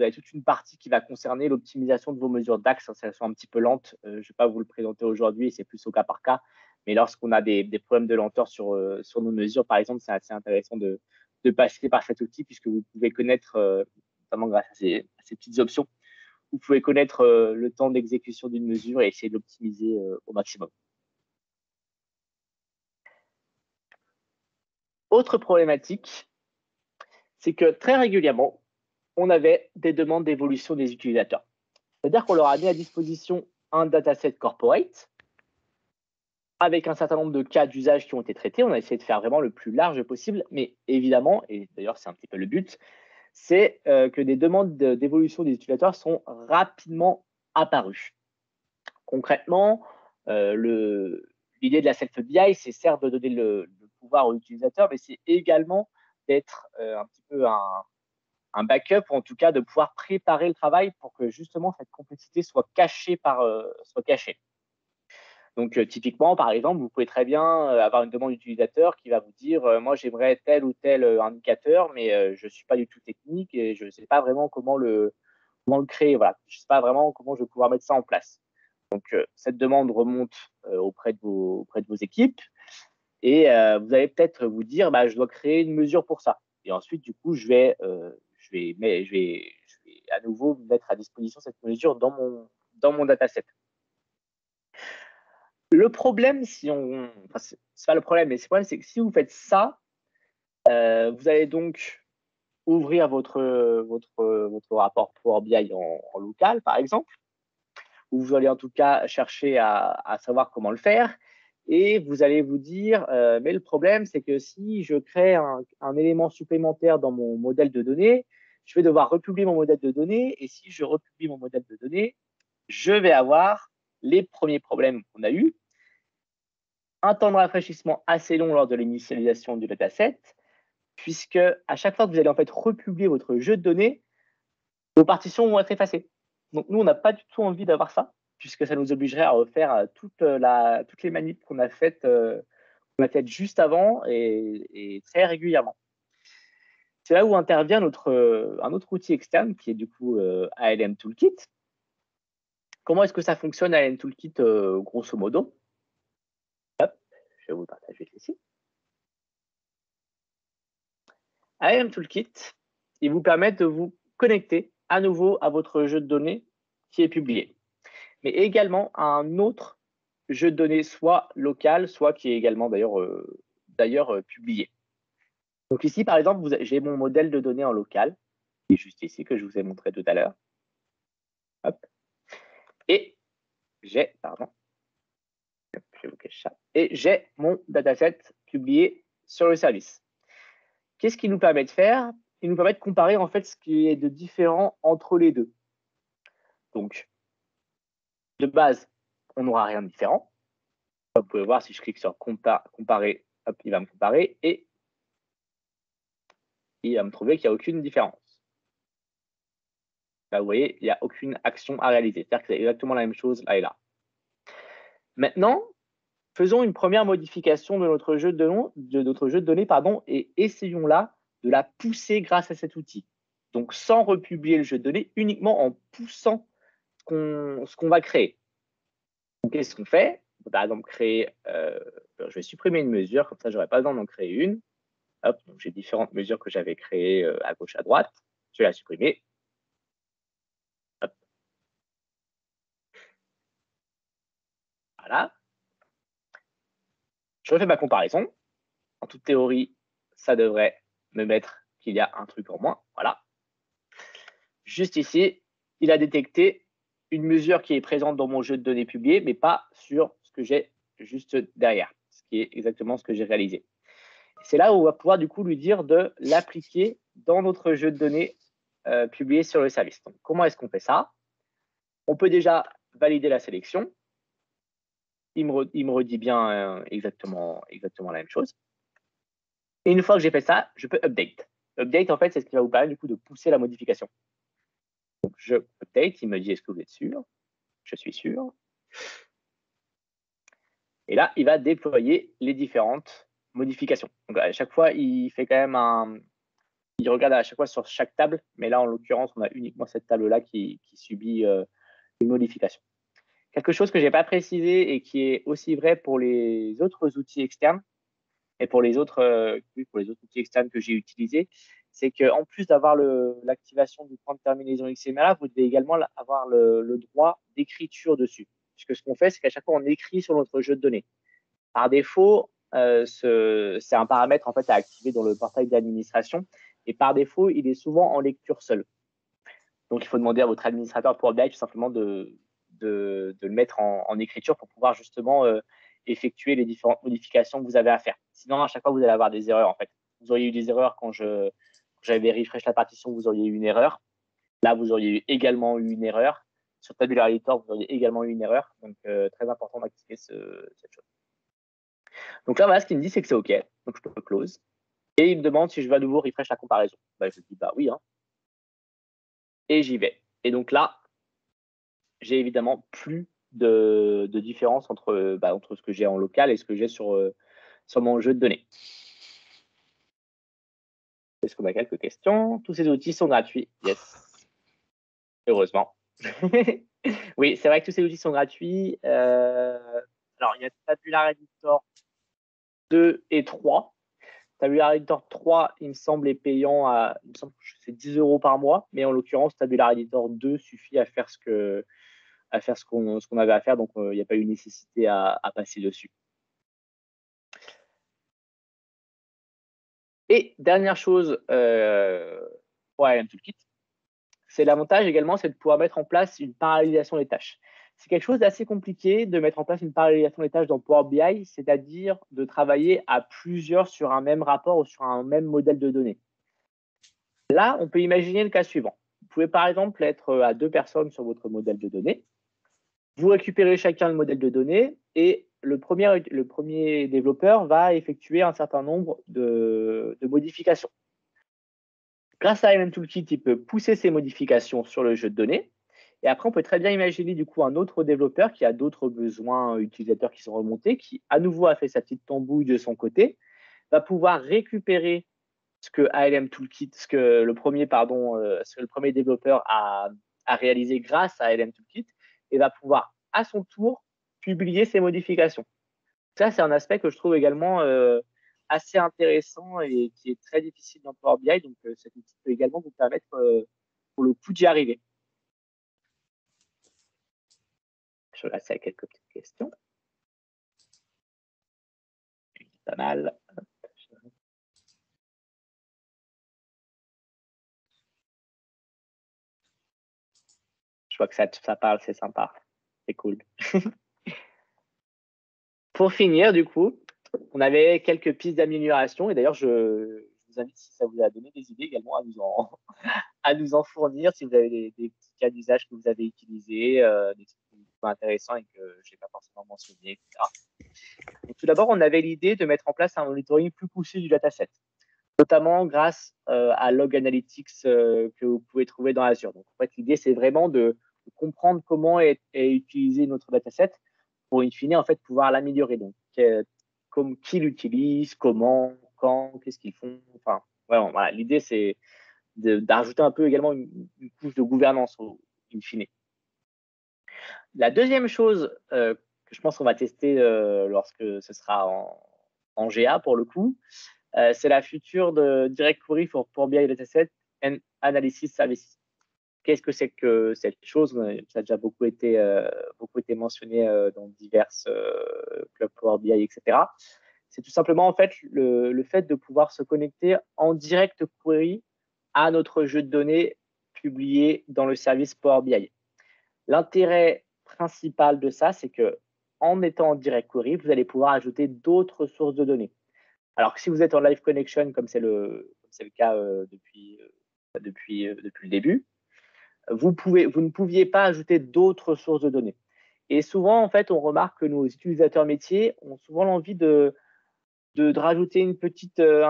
avez toute une partie qui va concerner l'optimisation de vos mesures d'axe. Elles sont un petit peu lentes. Je ne vais pas vous le présenter aujourd'hui, c'est plus au cas par cas. Mais lorsqu'on a des problèmes de lenteur sur nos mesures, par exemple, c'est assez intéressant de passer par cet outil puisque vous pouvez connaître, notamment grâce à ces petites options, vous pouvez connaître le temps d'exécution d'une mesure et essayer de l'optimiser au maximum. Autre problématique, c'est que très régulièrement, on avait des demandes d'évolution des utilisateurs. C'est-à-dire qu'on leur a mis à disposition un dataset corporate avec un certain nombre de cas d'usage qui ont été traités. On a essayé de faire vraiment le plus large possible, mais évidemment, et d'ailleurs c'est un petit peu le but, c'est que des demandes d'évolution des utilisateurs sont rapidement apparues. Concrètement, l'idée de la self-BI, c'est certes de donner le pouvoir aux utilisateurs, mais c'est également d'être un petit peu un backup, ou en tout cas de pouvoir préparer le travail pour que justement cette complexité soit cachée. Donc, typiquement, par exemple, vous pouvez très bien avoir une demande d'utilisateur qui va vous dire moi, j'aimerais tel ou tel indicateur, mais je ne suis pas du tout technique et je ne sais pas vraiment comment le créer. Voilà. Je ne sais pas vraiment comment je vais pouvoir mettre ça en place. Donc, cette demande remonte auprès de vos équipes et vous allez peut-être vous dire je dois créer une mesure pour ça. Et ensuite, du coup, je vais à nouveau mettre à disposition cette mesure dans mon dataset. Le problème, c'est pas le problème, mais c'est que si vous faites ça, vous allez donc ouvrir votre rapport Power BI en local, par exemple, où vous allez en tout cas chercher à savoir comment le faire. Et vous allez vous dire, mais le problème, c'est que si je crée un élément supplémentaire dans mon modèle de données, je vais devoir republier mon modèle de données. Et si je republie mon modèle de données, je vais avoir les premiers problèmes qu'on a eus. Un temps de rafraîchissement assez long lors de l'initialisation du dataset, puisque à chaque fois que vous allez en fait republier votre jeu de données, vos partitions vont être effacées. Donc nous, on n'a pas du tout envie d'avoir ça, puisque ça nous obligerait à refaire toutes les manips qu'on a faites juste avant et très régulièrement. C'est là où intervient un autre outil externe qui est du coup ALM Toolkit. Comment est-ce que ça fonctionne ALM Toolkit grosso modo? Hop, je vais vous partager ici. ALM Toolkit, il vous permet de vous connecter à nouveau à votre jeu de données qui est publié, mais également à un autre jeu de données, soit local, soit qui est également d'ailleurs publié. Donc ici, par exemple, j'ai mon modèle de données en local, qui est juste ici, que je vous ai montré tout à l'heure. Hop. Et j'ai, pardon, je vous cache ça, et j'ai mon dataset publié sur le service. Qu'est-ce qu'il nous permet de faire? Il nous permet de comparer en fait ce qui est de différent entre les deux. Donc, de base, on n'aura rien de différent. Vous pouvez voir si je clique sur comparer, hop, il va me comparer et il va me trouver qu'il n'y a aucune différence. Là, vous voyez, il n'y a aucune action à réaliser. C'est-à-dire que c'est exactement la même chose là et là. Maintenant, faisons une première modification de notre jeu de données, et essayons là de la pousser grâce à cet outil. Donc, sans republier le jeu de données, uniquement en poussant ce qu'on va créer. Qu'est-ce qu'on fait? Par exemple, je vais supprimer une mesure, comme ça, je n'aurai pas besoin d'en créer une. Hop, donc j'ai différentes mesures que j'avais créées à gauche, à droite. Je vais la supprimer. Hop. Voilà. Je refais ma comparaison. En toute théorie, ça devrait me mettre qu'il y a un truc en moins. Voilà. Juste ici, il a détecté une mesure qui est présente dans mon jeu de données publié, mais pas sur ce que j'ai juste derrière, ce qui est exactement ce que j'ai réalisé. C'est là où on va pouvoir du coup lui dire de l'appliquer dans notre jeu de données publié sur le service. Donc, comment est-ce qu'on fait ça? On peut déjà valider la sélection. Il me redit bien exactement la même chose. Et une fois que j'ai fait ça, je peux update. Update, en fait, c'est ce qui va vous permettre du coup de pousser la modification. Donc, je update, il me dit est-ce que vous êtes sûr? Je suis sûr. Et là, il va déployer les différentes modifications. Donc, à chaque fois, il fait quand même il regarde à chaque fois sur chaque table, mais là, en l'occurrence, on a uniquement cette table-là qui subit une modification. Quelque chose que je n'ai pas précisé et qui est aussi vrai pour les autres outils externes et pour les autres outils externes que j'ai utilisés, c'est qu'en plus d'avoir l'activation du point de terminaison XML, vous devez également avoir le droit d'écriture dessus. Puisque ce qu'on fait, c'est qu'à chaque fois, on écrit sur notre jeu de données. Par défaut, c'est un paramètre en fait à activer dans le portail d'administration. Et par défaut, il est souvent en lecture seule. Donc, il faut demander à votre administrateur Power BI tout simplement de le mettre en écriture pour pouvoir justement effectuer les différentes modifications que vous avez à faire. Sinon, à chaque fois, vous allez avoir des erreurs en fait. Vous auriez eu des erreurs quand j'avais refresh la partition, vous auriez eu une erreur. Là, vous auriez également eu une erreur. Sur Tabular Editor, vous auriez également eu une erreur. Donc, très important d'activer cette chose. Donc là, voilà, ce qu'il me dit, c'est que c'est OK. Donc, je peux close. Et il me demande si je veux à nouveau refresh la comparaison. Bah, je dis bah oui. Hein. Et j'y vais. Et donc là, j'ai évidemment plus de différence entre ce que j'ai en local et ce que j'ai sur mon jeu de données. Est-ce qu'on a quelques questions? Tous ces outils sont gratuits. Yes. Heureusement. Oui, c'est vrai que tous ces outils sont gratuits. Alors, il y a Tabular Editor 2 et 3. Tabular Editor 3, il me semble, est payant il me semble que c'est 10 € par mois, mais en l'occurrence, Tabular Editor 2 suffit à faire ce qu'on avait à faire, donc il n'y a pas eu nécessité à passer dessus. Et dernière chose pour ILM Toolkit. C'est l'avantage également, c'est de pouvoir mettre en place une parallélisation des tâches. C'est quelque chose d'assez compliqué de mettre en place une parallélisation des tâches dans Power BI, c'est-à-dire de travailler à plusieurs sur un même rapport ou sur un même modèle de données. Là, on peut imaginer le cas suivant. Vous pouvez par exemple être à 2 personnes sur votre modèle de données. Vous récupérez chacun le modèle de données et le premier développeur va effectuer un certain nombre de modifications. Grâce à ILM Toolkit, il peut pousser ces modifications sur le jeu de données. Et après, on peut très bien imaginer du coup un autre développeur qui a d'autres besoins utilisateurs qui sont remontés, qui à nouveau a fait sa petite tambouille de son côté, va pouvoir récupérer ce que ILM Toolkit, ce que le premier développeur a réalisé grâce à ILM Toolkit, et va pouvoir à son tour publier ses modifications. Ça, c'est un aspect que je trouve également assez intéressant et qui est très difficile dans Power BI. Donc, cet outil peut également vous permettre, pour le coup, d'y arriver. Je vais passer à quelques petites questions. Pas mal. Je vois que ça parle, c'est sympa. C'est cool. Pour finir, du coup, on avait quelques pistes d'amélioration. Et d'ailleurs, je vous invite, si ça vous a donné des idées également, à nous en fournir, si vous avez des petits cas d'usage que vous avez utilisés, des trucs qui sont intéressants et que je n'ai pas forcément mentionné, etc. Donc, tout d'abord, on avait l'idée de mettre en place un monitoring plus poussé du dataset, notamment grâce à Log Analytics que vous pouvez trouver dans Azure. Donc, en fait, l'idée, c'est vraiment de comprendre comment est utilisé notre dataset pour, in fine, en fait, pouvoir l'améliorer. Donc, qui l'utilise, comment, quand, qu'est-ce qu'ils font. Enfin, voilà. L'idée, c'est d'ajouter un peu également une couche de gouvernance, in fine. La deuxième chose que je pense qu'on va tester lorsque ce sera en GA pour le coup, c'est la future de Direct Query pour BI Dataset and Analysis Services. Qu'est-ce que c'est que cette chose? Ça a déjà beaucoup été mentionné dans divers clubs Power BI, etc. C'est tout simplement en fait le fait de pouvoir se connecter en direct query à notre jeu de données publié dans le service Power BI. L'intérêt principal de ça, c'est que en étant en direct query, vous allez pouvoir ajouter d'autres sources de données. Alors que si vous êtes en live connection, comme c'est le cas depuis le début, vous ne pouviez pas ajouter d'autres sources de données. Et souvent, en fait, on remarque que nos utilisateurs métiers ont souvent l'envie de rajouter un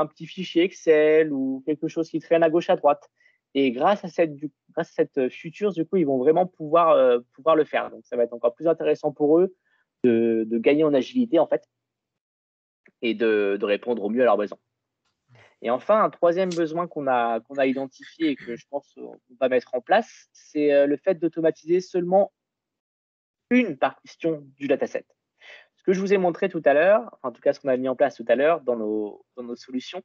petit fichier Excel ou quelque chose qui traîne à gauche à droite. Et grâce à cette feature, du coup, ils vont vraiment pouvoir le faire. Donc, ça va être encore plus intéressant pour eux de gagner en agilité, en fait, et de répondre au mieux à leurs besoins. Et enfin, un troisième besoin qu'on a identifié et que je pense qu'on va mettre en place, c'est le fait d'automatiser seulement une partition du dataset. Ce que je vous ai montré tout à l'heure, enfin, en tout cas ce qu'on a mis en place tout à l'heure dans nos solutions,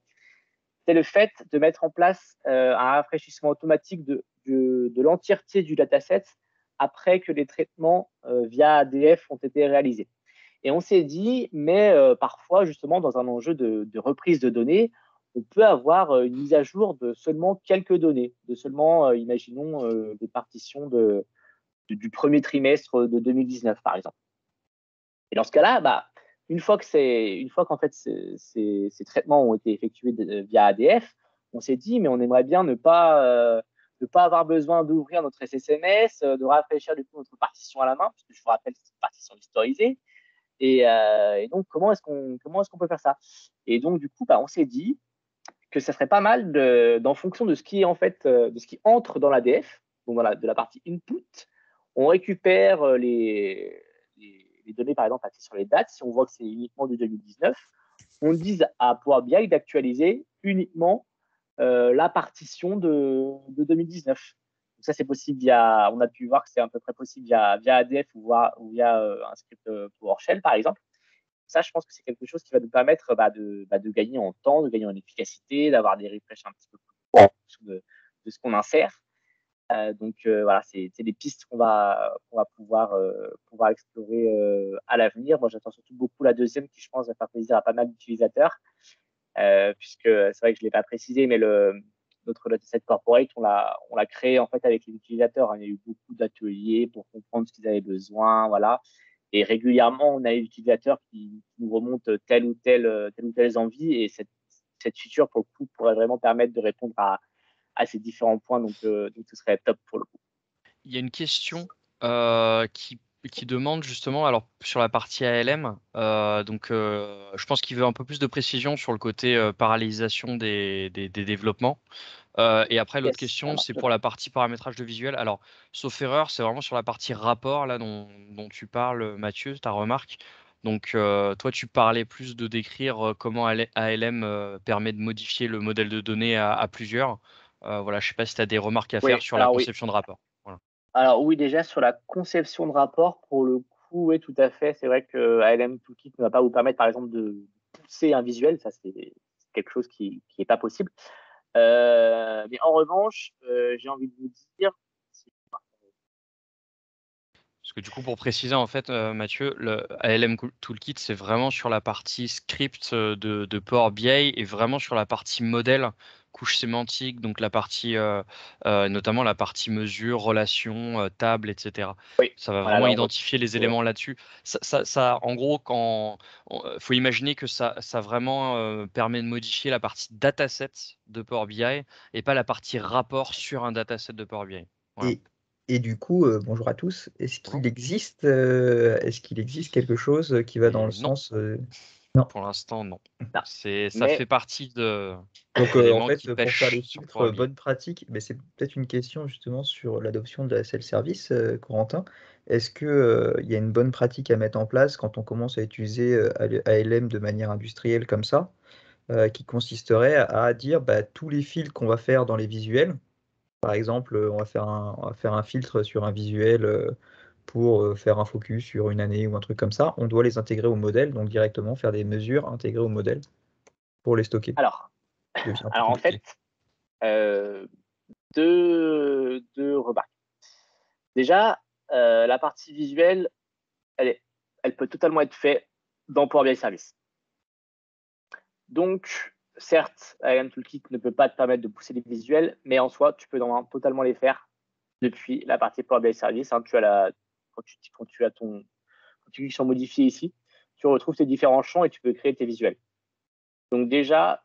c'est le fait de mettre en place un rafraîchissement automatique de l'entièreté du dataset après que les traitements via ADF ont été réalisés. Et on s'est dit, mais parfois, justement, dans un enjeu de reprise de données, on peut avoir une mise à jour de seulement quelques données, de seulement, imaginons, des partitions du premier trimestre de 2019, par exemple. Et dans ce cas-là, une fois qu'en fait ces traitements ont été effectués via ADF, on s'est dit, mais on aimerait bien ne pas avoir besoin d'ouvrir notre SSMS, de rafraîchir du coup notre partition à la main, puisque je vous rappelle, c'est une partition historisée. Et donc, comment est-ce qu'on peut faire ça? Et donc, du coup, on s'est dit que ça serait pas mal d'en fonction de ce qui est en fait, de ce qui entre dans l'ADF, donc voilà, de la partie input, on récupère les données, par exemple, axées sur les dates. Si on voit que c'est uniquement du 2019, on dise à Power BI d'actualiser uniquement la partition de 2019. Donc ça, c'est possible on a pu voir que c'est à peu près possible via ADF ou via un script PowerShell, par exemple. Ça, je pense que c'est quelque chose qui va nous permettre de gagner en temps, de gagner en efficacité, d'avoir des refreshs un petit peu plus en fonction de ce qu'on insère. Donc voilà, c'est des pistes qu'on va pouvoir explorer à l'avenir. Moi, j'attends surtout beaucoup la deuxième qui, je pense, va faire plaisir à pas mal d'utilisateurs, puisque c'est vrai que je ne l'ai pas précisé, mais notre dataset corporate, on l'a créé en fait avec les utilisateurs. Il y a eu beaucoup d'ateliers pour comprendre ce qu'ils avaient besoin, voilà. Et régulièrement, on a des utilisateurs qui nous remontent telle ou telle envie, et cette feature, pour le coup, pourrait vraiment permettre de répondre à ces différents points. Donc, ce serait top pour le coup. Il y a une question qui demande justement, alors sur la partie ALM, je pense qu'il veut un peu plus de précision sur le côté parallélisation des développements. Et après, l'autre Yes, ça question, marche. c'est pour la partie paramétrage de visuel. Alors, sauf erreur, c'est vraiment sur la partie rapport là dont tu parles, Mathieu, ta remarque. Donc, toi, tu parlais plus de décrire comment ALM permet de modifier le modèle de données à plusieurs. Voilà, je ne sais pas si tu as des remarques à faire Oui, sur la conception de rapport. Voilà. Alors oui, déjà sur la conception de rapport, pour le coup, oui, tout à fait. C'est vrai que ALM Toolkit ne va pas vous permettre, par exemple, de pousser un visuel. Ça, c'est quelque chose qui n'est pas possible. Mais en revanche, j'ai envie de vous dire, Parce que du coup, pour préciser, en fait, Mathieu, le ALM Toolkit, c'est vraiment sur la partie script de Power BI et vraiment sur la partie modèle, couche sémantique, donc la partie, notamment la partie mesure, relation, table, etc. oui, Ça va voilà, vraiment là, identifier les éléments là-dessus. En gros, faut imaginer que ça vraiment permet de modifier la partie dataset de Power BI et pas la partie rapport sur un dataset de Power BI. Voilà. Et du coup, bonjour à tous. Est-ce Bonjour. qu'il existe quelque chose qui va dans le Non. sens Non. Pour l'instant, non. Non. Ça fait partie de Donc, en d'éléments fait, qui pour faire les pêchent sur filtres Power BI. bonne pratique, mais c'est peut-être une question justement sur l'adoption de la self-service, Corentin. Est-ce que il y a une bonne pratique à mettre en place quand on commence à utiliser ALM de manière industrielle comme ça, qui consisterait à dire bah, tous les fils qu'on va faire dans les visuels, par exemple, on va faire un filtre sur un visuel pour faire un focus sur une année ou un truc comme ça, on doit les intégrer au modèle, donc directement faire des mesures intégrées au modèle pour les stocker. Alors, Ça devient un peu en compliqué. fait, deux remarques. Déjà, la partie visuelle, elle peut totalement être faite dans Power BI Service. Donc, certes, ALM Toolkit ne peut pas te permettre de pousser les visuels, mais en soi, tu peux totalement les faire depuis la partie Power BI Service. Quand tu cliques sur modifier ici, tu retrouves tes différents champs et tu peux créer tes visuels. Donc déjà,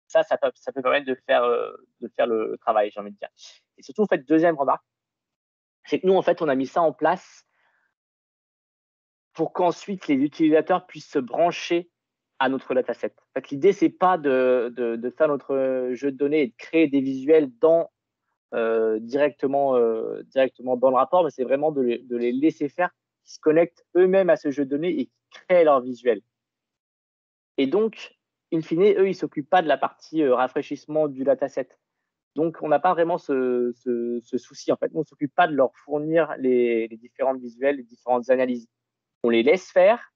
ça peut permettre de faire le travail, j'ai envie de dire. Et surtout, en fait, deuxième remarque, c'est que nous, en fait, on a mis ça en place pour qu'ensuite les utilisateurs puissent se brancher à notre dataset. En fait, l'idée, c'est pas de faire notre jeu de données et de créer des visuels directement dans le rapport, mais c'est vraiment de les laisser faire, qui se connectent eux-mêmes à ce jeu de données et qui créent leur visuel. Et donc, in fine, eux, ils ne s'occupent pas de la partie rafraîchissement du dataset. Donc, on n'a pas vraiment ce souci. En fait, on ne s'occupe pas de leur fournir les différentes visuels, les différentes analyses. On les laisse faire.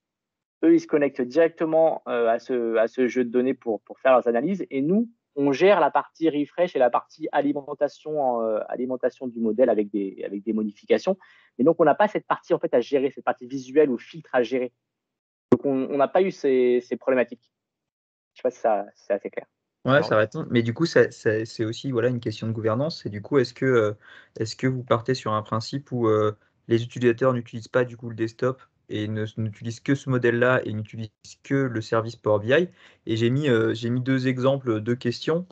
Eux, ils se connectent directement à ce jeu de données pour faire leurs analyses. Et nous, on gère la partie refresh et la partie alimentation du modèle avec des modifications. Et donc, on n'a pas cette partie en fait à gérer, cette partie visuelle ou filtre à gérer. Donc, on n'a pas eu ces problématiques. Je ne sais pas si c'est assez clair. Ouais, Alors, ça répond. Mais du coup, c'est aussi voilà, une question de gouvernance. Et du coup, est-ce que vous partez sur un principe où les utilisateurs n'utilisent pas du coup le desktop et n'utilisent que ce modèle-là et n'utilisent que le service Power BI? Et j'ai mis deux exemples, deux questions,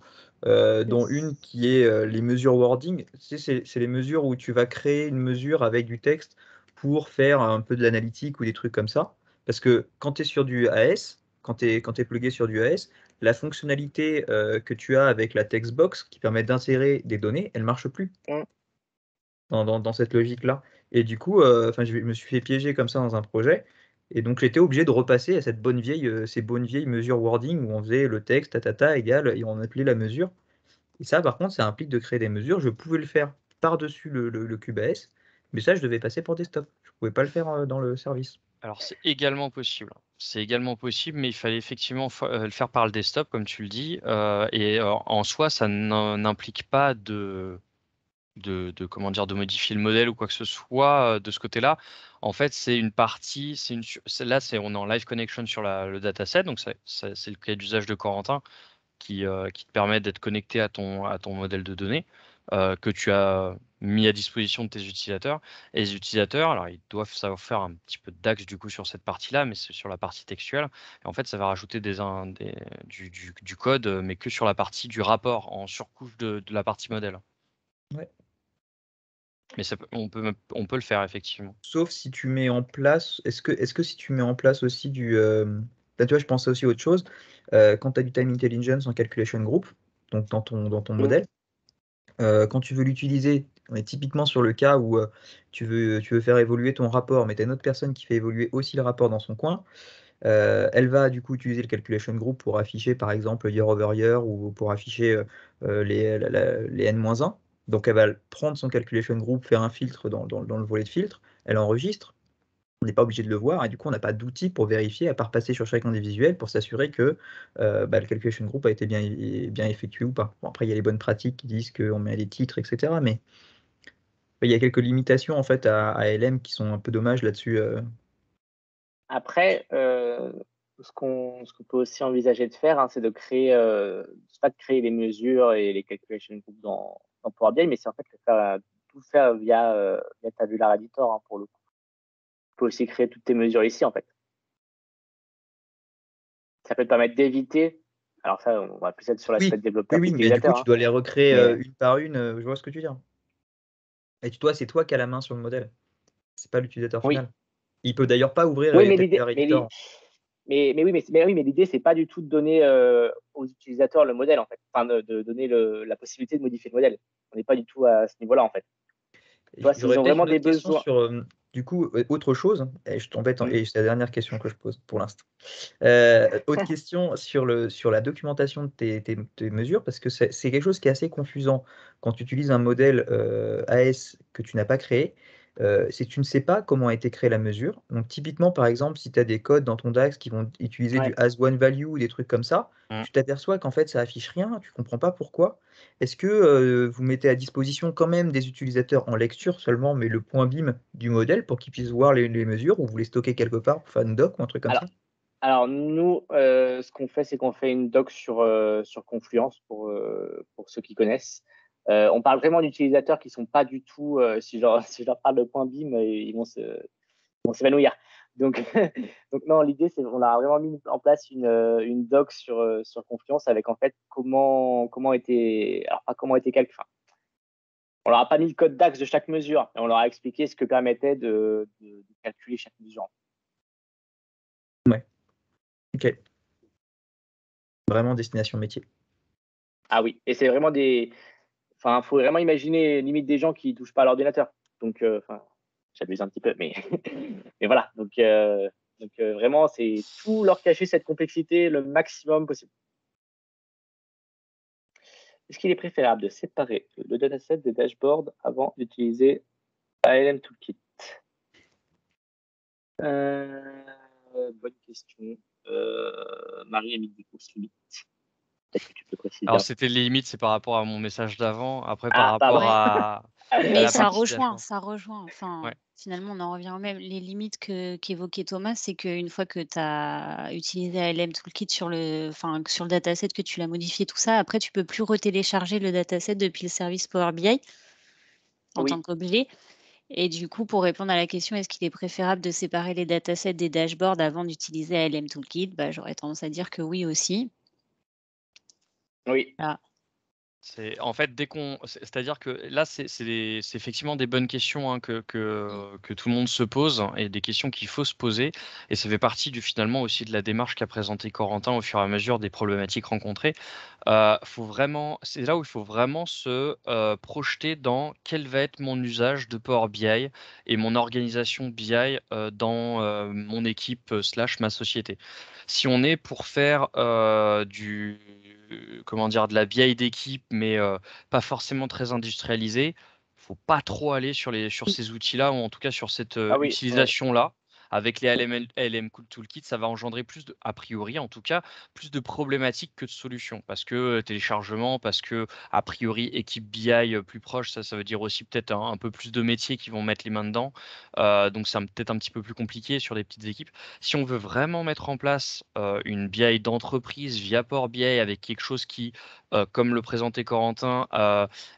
dont une qui est les mesures wording. Tu sais, c'est les mesures où tu vas créer une mesure avec du texte pour faire un peu de l'analytique ou des trucs comme ça. Parce que quand tu es sur du AS, quand tu es plugué sur du AS, la fonctionnalité que tu as avec la textbox qui permet d'insérer des données, elle ne marche plus dans cette logique-là. Et du coup, je me suis fait piéger comme ça dans un projet. Et donc, j'étais obligé de repasser à ces bonnes vieilles mesures wording où on faisait le texte, égal, et on appelait la mesure. Et ça, par contre, ça implique de créer des mesures. Je pouvais le faire par-dessus le cube AS, mais ça, je devais passer pour desktop. Je ne pouvais pas le faire dans le service. alors, c'est également possible. C'est également possible, mais il fallait effectivement le faire par le desktop, comme tu le dis. En soi, ça n'implique pas comment dire, de modifier le modèle ou quoi que ce soit de ce côté-là. En fait, c'est une partie, on est en live connection sur le dataset, donc c'est le cas d'usage de Corentin. qui te permet d'être connecté à ton modèle de données que tu as mis à disposition de tes utilisateurs. Et les utilisateurs, alors ils doivent savoir faire un petit peu de DAX du coup sur cette partie-là, mais c'est sur la partie textuelle. Et en fait, ça va rajouter du code, mais que sur la partie du rapport, en surcouche de la partie modèle. Ouais. Mais on peut le faire effectivement. Sauf si tu mets en place, est-ce que si tu mets en place aussi là, tu vois, je pensais aussi à autre chose. Quand tu as du time intelligence en calculation group, donc dans ton modèle, quand tu veux l'utiliser, on est typiquement sur le cas où tu veux faire évoluer ton rapport, mais tu as une autre personne qui fait évoluer aussi le rapport dans son coin. Elle va du coup utiliser le calculation group pour afficher par exemple year over year ou pour afficher les n-1. Donc elle va prendre son calculation group, faire un filtre dans le volet de filtre, elle enregistre. On n'est pas obligé de le voir et du coup on n'a pas d'outil pour vérifier à part passer sur chacun des visuels pour s'assurer que le calculation group a été bien effectué ou pas. Bon, après il y a les bonnes pratiques qui disent qu'on met les titres, etc. Mais il y a quelques limitations en fait à LM qui sont un peu dommages là-dessus. Après, ce qu'on peut aussi envisager de faire, c'est de créer, c'est pas de créer les mesures et les calculation groups dans Power BI, mais c'est en fait tout faire via Tabular Editor pour le coup. Tu peux aussi créer toutes tes mesures ici en fait. Ça peut te permettre d'éviter. Alors ça, on va plus être sur l'aspect développeur Oui, mais du coup tu dois les recréer mais... une par une. Je vois ce que tu veux dire. Et c'est toi qui as la main sur le modèle. C'est pas l'utilisateur Oui. final. Il peut d'ailleurs pas ouvrir Oui, Tabular Editor. mais l'idée, c'est pas du tout de donner aux utilisateurs le modèle, en fait. Enfin, de donner la possibilité de modifier le modèle. On n'est pas du tout à ce niveau-là, en fait. Tu vois, s'ils J'aurais ont peut-être vraiment une des autre question besoins. sur, du coup, autre chose, et je t'embête, et c'est la dernière question que je pose pour l'instant. Autre question sur la documentation de tes mesures, parce que c'est quelque chose qui est assez confusant quand tu utilises un modèle AS que tu n'as pas créé. C'est que tu ne sais pas comment a été créée la mesure. Donc typiquement, par exemple, si tu as des codes dans ton DAX qui vont utiliser du as one value ou des trucs comme ça, tu t'aperçois qu'en fait ça affiche rien, tu comprends pas pourquoi. Est-ce que vous mettez à disposition quand même des utilisateurs en lecture seulement, mais le point BIM du modèle pour qu'ils puissent voir les mesures, ou vous les stockez quelque part pour faire une doc ou un truc comme ça? Alors nous, ce qu'on fait, c'est qu'on fait une doc sur Confluence pour ceux qui connaissent. On parle vraiment d'utilisateurs qui sont pas du tout. Si je leur parle de point BIM, ils vont s'évanouir. Donc, donc non, l'idée, c'est on a vraiment mis en place une doc sur Confluence avec en fait comment était, alors pas comment était calculé. Enfin, on leur a pas mis le code DAX de chaque mesure, mais on leur a expliqué ce que permettait de calculer chaque mesure. Ouais. Ok. Vraiment destination métier. Ah oui, et c'est vraiment enfin, faut vraiment imaginer limite des gens qui touchent pas à l'ordinateur. Donc, enfin, j'abuse un petit peu, mais mais voilà. Donc vraiment, c'est tout leur cacher cette complexité le maximum possible. Est-ce qu'il est préférable de séparer le dataset des dashboards avant d'utiliser ALM Toolkit? Bonne question. Marie a mis des grosses limites. Peut-être que tu peux préciser. Alors c'était les limites, c'est par rapport à mon message d'avant. Après, par Ah, pardon. rapport à Mais la ça partie rejoint, dashboard. ça rejoint. Enfin, Ouais. finalement, on en revient au même. Les limites qu'évoquait Thomas, c'est qu'une fois que tu as utilisé ALM Toolkit sur le dataset, que tu l'as modifié, tout ça, après, tu peux plus retélécharger le dataset depuis le service Power BI en tant qu'objet. Et du coup, pour répondre à la question, est-ce qu'il est préférable de séparer les datasets des dashboards avant d'utiliser ALM Toolkit? Bah, j'aurais tendance à dire que oui aussi. Oui. Voilà. C'est en fait c'est-à-dire que là c'est effectivement des bonnes questions que tout le monde se pose et des questions qu'il faut se poser, et ça fait partie finalement aussi de la démarche qu'a présenté Corentin au fur et à mesure des problématiques rencontrées. C'est là où il faut vraiment se projeter dans quel va être mon usage de Power BI et mon organisation BI dans mon équipe / ma société. Si on est pour faire de la BI d'équipe, mais pas forcément très industrialisé, faut pas trop aller sur ces outils-là, ou en tout cas sur cette Ah oui. utilisation-là. avec les LM Toolkit, ça va engendrer a priori en tout cas, plus de problématiques que de solutions. Parce que téléchargement, parce que a priori équipe BI plus proche, ça veut dire aussi peut-être un peu plus de métiers qui vont mettre les mains dedans. Donc c'est peut-être un petit peu plus compliqué sur des petites équipes. Si on veut vraiment mettre en place une BI d'entreprise via Power BI avec quelque chose qui, comme le présentait Corentin,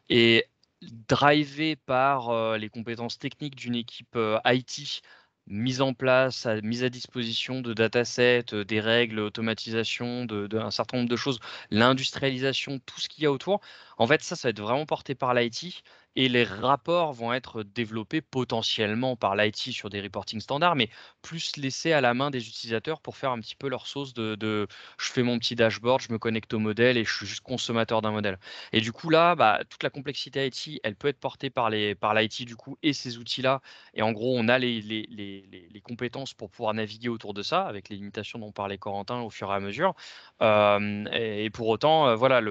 est drivé par les compétences techniques d'une équipe IT, mise en place, mise à disposition de datasets, des règles, automatisation, un certain nombre de choses, l'industrialisation, tout ce qu'il y a autour. En fait, ça va être vraiment porté par l'IT et les rapports vont être développés potentiellement par l'IT sur des reporting standards, mais plus laissés à la main des utilisateurs pour faire un petit peu leur sauce de je fais mon petit dashboard, je me connecte au modèle et je suis juste consommateur d'un modèle. Et du coup, là, toute la complexité IT, elle peut être portée par l'IT du coup et ces outils-là. Et en gros, on a les compétences pour pouvoir naviguer autour de ça, avec les limitations dont parlait Corentin au fur et à mesure. Et pour autant, voilà,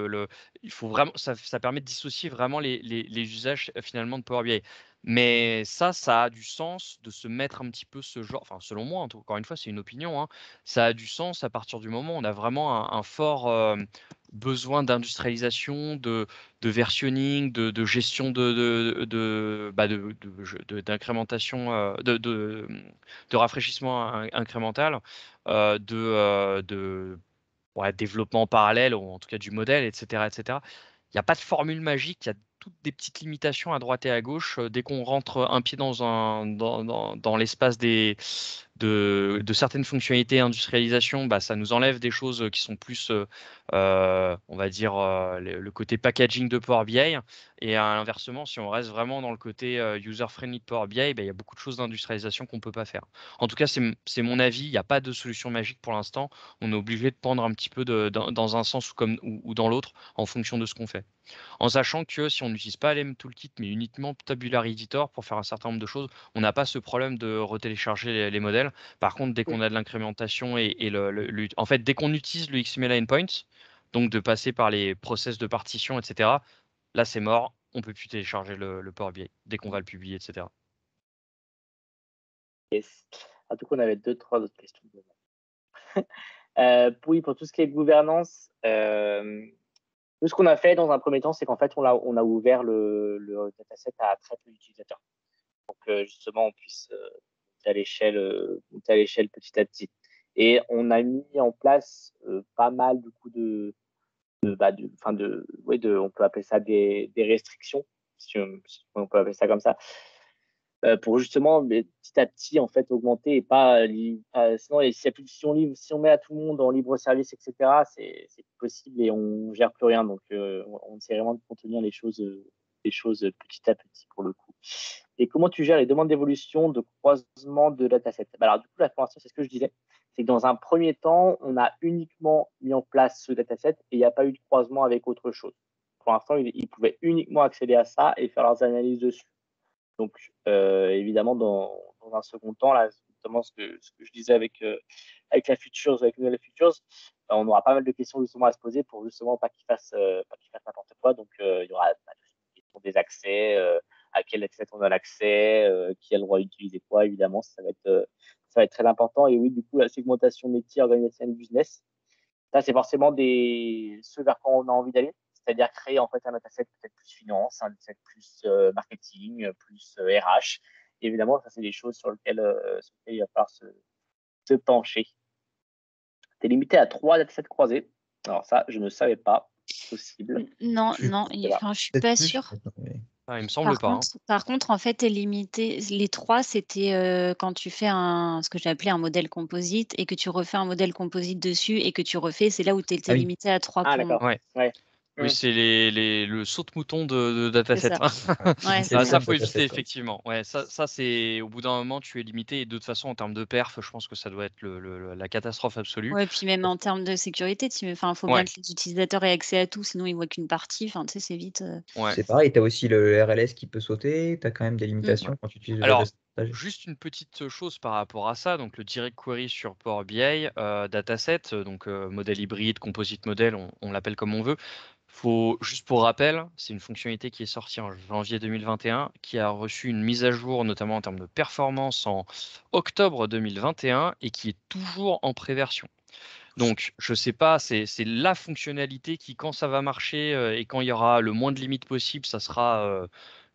il faut vraiment, ça permet de dissocier vraiment les usages finalement de Power BI. Mais ça a du sens de se mettre un petit peu ce genre, enfin selon moi, encore une fois, c'est une opinion, hein, ça a du sens à partir du moment où on a vraiment un fort besoin d'industrialisation, de versionning, de gestion d'incrémentation, de rafraîchissement incrémental, de développement parallèle, ou en tout cas du modèle, etc. etc. Il n'y a pas de formule magique, il y a toutes des petites limitations à droite et à gauche. Dès qu'on rentre un pied dans l'espace de certaines fonctionnalités industrialisation, ça nous enlève des choses qui sont plus, on va dire, le côté packaging de Power BI. Et à l'inversement, si on reste vraiment dans le côté user-friendly de Power BI, il y a beaucoup de choses d'industrialisation qu'on ne peut pas faire. En tout cas, c'est mon avis, il n'y a pas de solution magique pour l'instant. On est obligé de pendre un petit peu dans un sens ou dans l'autre en fonction de ce qu'on fait. En sachant que si on n'utilise pas LM Toolkit, mais uniquement Tabular Editor pour faire un certain nombre de choses, on n'a pas ce problème de retélécharger les modèles. Par contre, dès qu'on a de l'incrémentation en fait, dès qu'on utilise le XML endpoint, donc de passer par les process de partition, etc., là, c'est mort. On peut plus télécharger le Power BI dès qu'on va le publier, etc. Yes. En tout cas, on avait 2-3 autres questions. Pour tout ce qui est gouvernance, tout ce qu'on a fait dans un premier temps, c'est qu'en fait, on a ouvert le dataset à très peu d'utilisateurs. Pour que justement, on puisse monter à l'échelle petit à petit. Et on a mis en place pas mal du coup on peut appeler ça des restrictions, si on peut appeler ça comme ça, pour justement petit à petit en fait augmenter et pas sinon si on met à tout le monde en libre service, etc., c'est possible et on gère plus rien. Donc on essaie vraiment de contenir les choses petit à petit pour le coup. Et comment tu gères les demandes d'évolution, de croisement de datasets? Alors du coup, la formation, c'est ce que je disais, c'est que dans un premier temps, on a uniquement mis en place ce dataset et il n'y a pas eu de croisement avec autre chose. Pour l'instant, ils pouvaient uniquement accéder à ça et faire leurs analyses dessus. Donc, évidemment, dans un second temps, là, notamment ce que je disais avec la Futures, avec Nouvelle Futures, on aura pas mal de questions justement à se poser pour justement pas qu'ils fassent n'importe quoi. Donc, il y aura des accès, à quel accès on a l'accès, qui a le droit d'utiliser quoi, évidemment, ça va être très important. Et oui, du coup, la segmentation métier, organisation business, ça, c'est forcément ce vers quoi on a envie d'aller, c'est-à-dire créer en fait un dataset peut-être plus finance, un dataset plus marketing, plus RH. Et évidemment, ça, c'est des choses sur lesquelles il va falloir se pencher. Tu es limité à 3 datasets croisés. Alors ça, je ne savais pas. Possible. Non, je suis pas sûre. Il me semble pas. Par contre, en fait, tu es limité. Les 3, c'était quand tu fais ce que j'ai appelé un modèle composite et que tu refais un modèle composite dessus et que tu refais, c'est là où tu étais limité à 3 points. Ah, d'accord. Ouais. Oui, c'est le saute-mouton de dataset. Ça faut éviter, effectivement. Ouais, ça c'est au bout d'un moment, tu es limité. Et de toute façon, en termes de perf, je pense que ça doit être la catastrophe absolue. Ouais, puis même en termes de sécurité, il faut bien que les utilisateurs aient accès à tout, sinon ils voient qu'une partie. Enfin, tu sais, c'est vite. C'est pareil, tu as aussi le RLS qui peut sauter. Tu as quand même des limitations quand tu utilises le dataset. Juste une petite chose par rapport à ça, donc le direct query sur Power BI, dataset, donc modèle hybride, composite modèle, on l'appelle comme on veut. Juste pour rappel, c'est une fonctionnalité qui est sortie en janvier 2021, qui a reçu une mise à jour, notamment en termes de performance, en octobre 2021 et qui est toujours en préversion. Donc, je sais pas, c'est la fonctionnalité qui, quand ça va marcher et quand il y aura le moins de limites possible, ça sera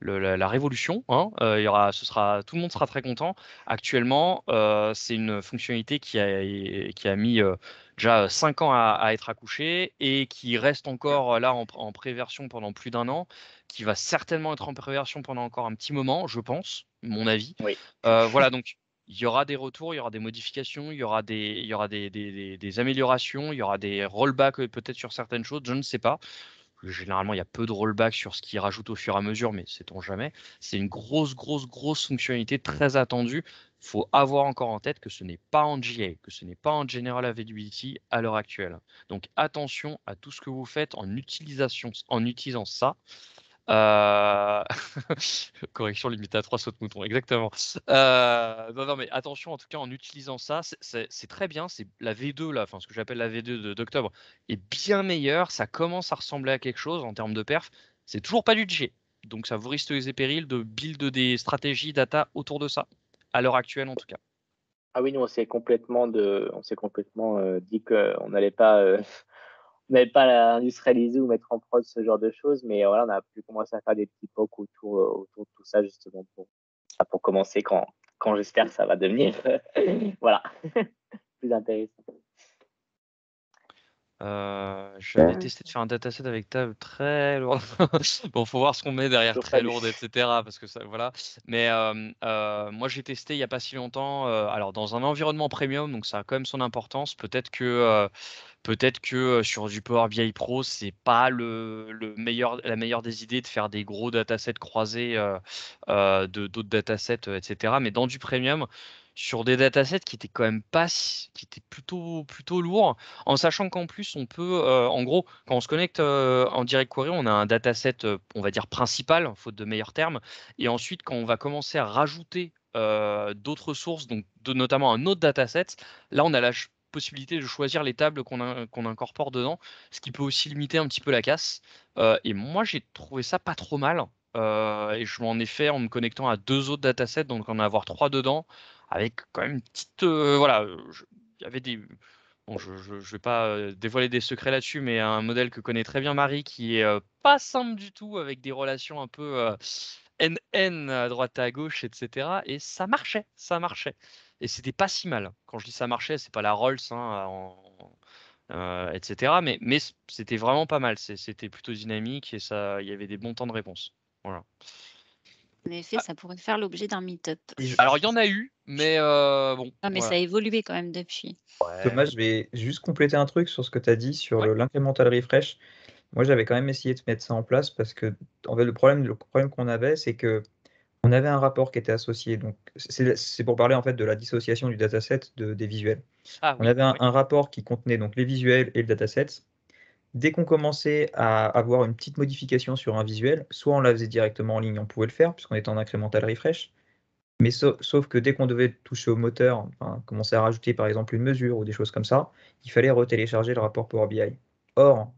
la révolution. Hein. Tout le monde sera très content. Actuellement, c'est une fonctionnalité qui a mis déjà 5 ans à être accouchée et qui reste encore là en préversion pendant plus d'un an, qui va certainement être en préversion pendant encore un petit moment, je pense, mon avis. Oui. Voilà, donc il y aura des retours, il y aura des modifications, il y aura des améliorations, il y aura des rollbacks peut-être sur certaines choses, je ne sais pas. Généralement, il y a peu de rollbacks sur ce qu'ils rajoutent au fur et à mesure, mais sait-on jamais. C'est une grosse fonctionnalité très attendue. Il faut avoir encore en tête que ce n'est pas en GA, que ce n'est pas en General Availability à l'heure actuelle. Donc attention à tout ce que vous faites en utilisant ça. Euh, Correction limitée à 3 sauts de mouton, exactement. Non, mais attention, en tout cas, en utilisant ça, c'est très bien. C'est la V2, là, enfin, ce que j'appelle la V2 d'octobre, est bien meilleure. Ça commence à ressembler à quelque chose en termes de perf. C'est toujours pas du G. Donc, ça vous risque les périls de build des stratégies data autour de ça, à l'heure actuelle en tout cas. Ah oui, nous, on s'est complètement dit qu'on n'allait pas, on n'allait pas industrialiser ou mettre en prod ce genre de choses, mais voilà, on a pu commencer à faire des petits POC autour de tout ça, justement, pour commencer quand j'espère que ça va devenir, voilà, plus intéressant. J'avais testé de faire un dataset avec table très lourde. Bon, faut voir ce qu'on met derrière très lourde, etc. Parce que ça, voilà. Mais moi, j'ai testé il n'y a pas si longtemps. Alors, dans un environnement premium, donc ça a quand même son importance. Peut-être que sur du Power BI Pro, c'est pas la meilleure des idées de faire des gros datasets croisés de d'autres datasets, etc. Mais dans du premium, sur des datasets qui étaient quand même qui étaient plutôt lourds, en sachant qu'en plus on peut, en gros, quand on se connecte en direct query, on a un dataset, on va dire principal, faute de meilleurs termes, et ensuite quand on va commencer à rajouter d'autres sources, donc notamment un autre dataset, là on a la possibilité de choisir les tables qu'on incorpore dedans, ce qui peut aussi limiter un petit peu la casse. Et moi j'ai trouvé ça pas trop mal. Et je m'en ai fait en me connectant à 2 autres datasets, donc en avoir 3 dedans, avec quand même une petite. Voilà, il y avait des. Bon, je ne vais pas dévoiler des secrets là-dessus, mais un modèle que connaît très bien Marie, qui est pas simple du tout, avec des relations un peu NN à droite à gauche, etc. Et ça marchait, ça marchait. Et c'était pas si mal. Quand je dis ça marchait, c'est pas la Rolls, hein, etc. Mais c'était vraiment pas mal. C'était plutôt dynamique et il y avait des bons temps de réponse. Voilà. En effet, ça pourrait faire l'objet d'un meet-up. Alors, il y en a eu, mais bon. Ah, mais voilà. ça a évolué quand même depuis. Thomas, je vais juste compléter un truc sur ce que tu as dit sur Ouais. l'incremental refresh. Moi, j'avais quand même essayé de mettre ça en place parce que, en fait, le problème qu'on avait, c'est que on avait un rapport qui était associé. Donc, c'est pour parler en fait de la dissociation du dataset des visuels. Ah On oui, avait oui. un rapport qui contenait donc les visuels et le dataset. Dès qu'on commençait à avoir une petite modification sur un visuel, soit on la faisait directement en ligne, on pouvait le faire puisqu'on était en incremental refresh. Mais sauf que dès qu'on devait toucher au moteur, enfin, commencer à rajouter par exemple une mesure ou des choses comme ça, il fallait retélécharger le rapport Power BI. Or,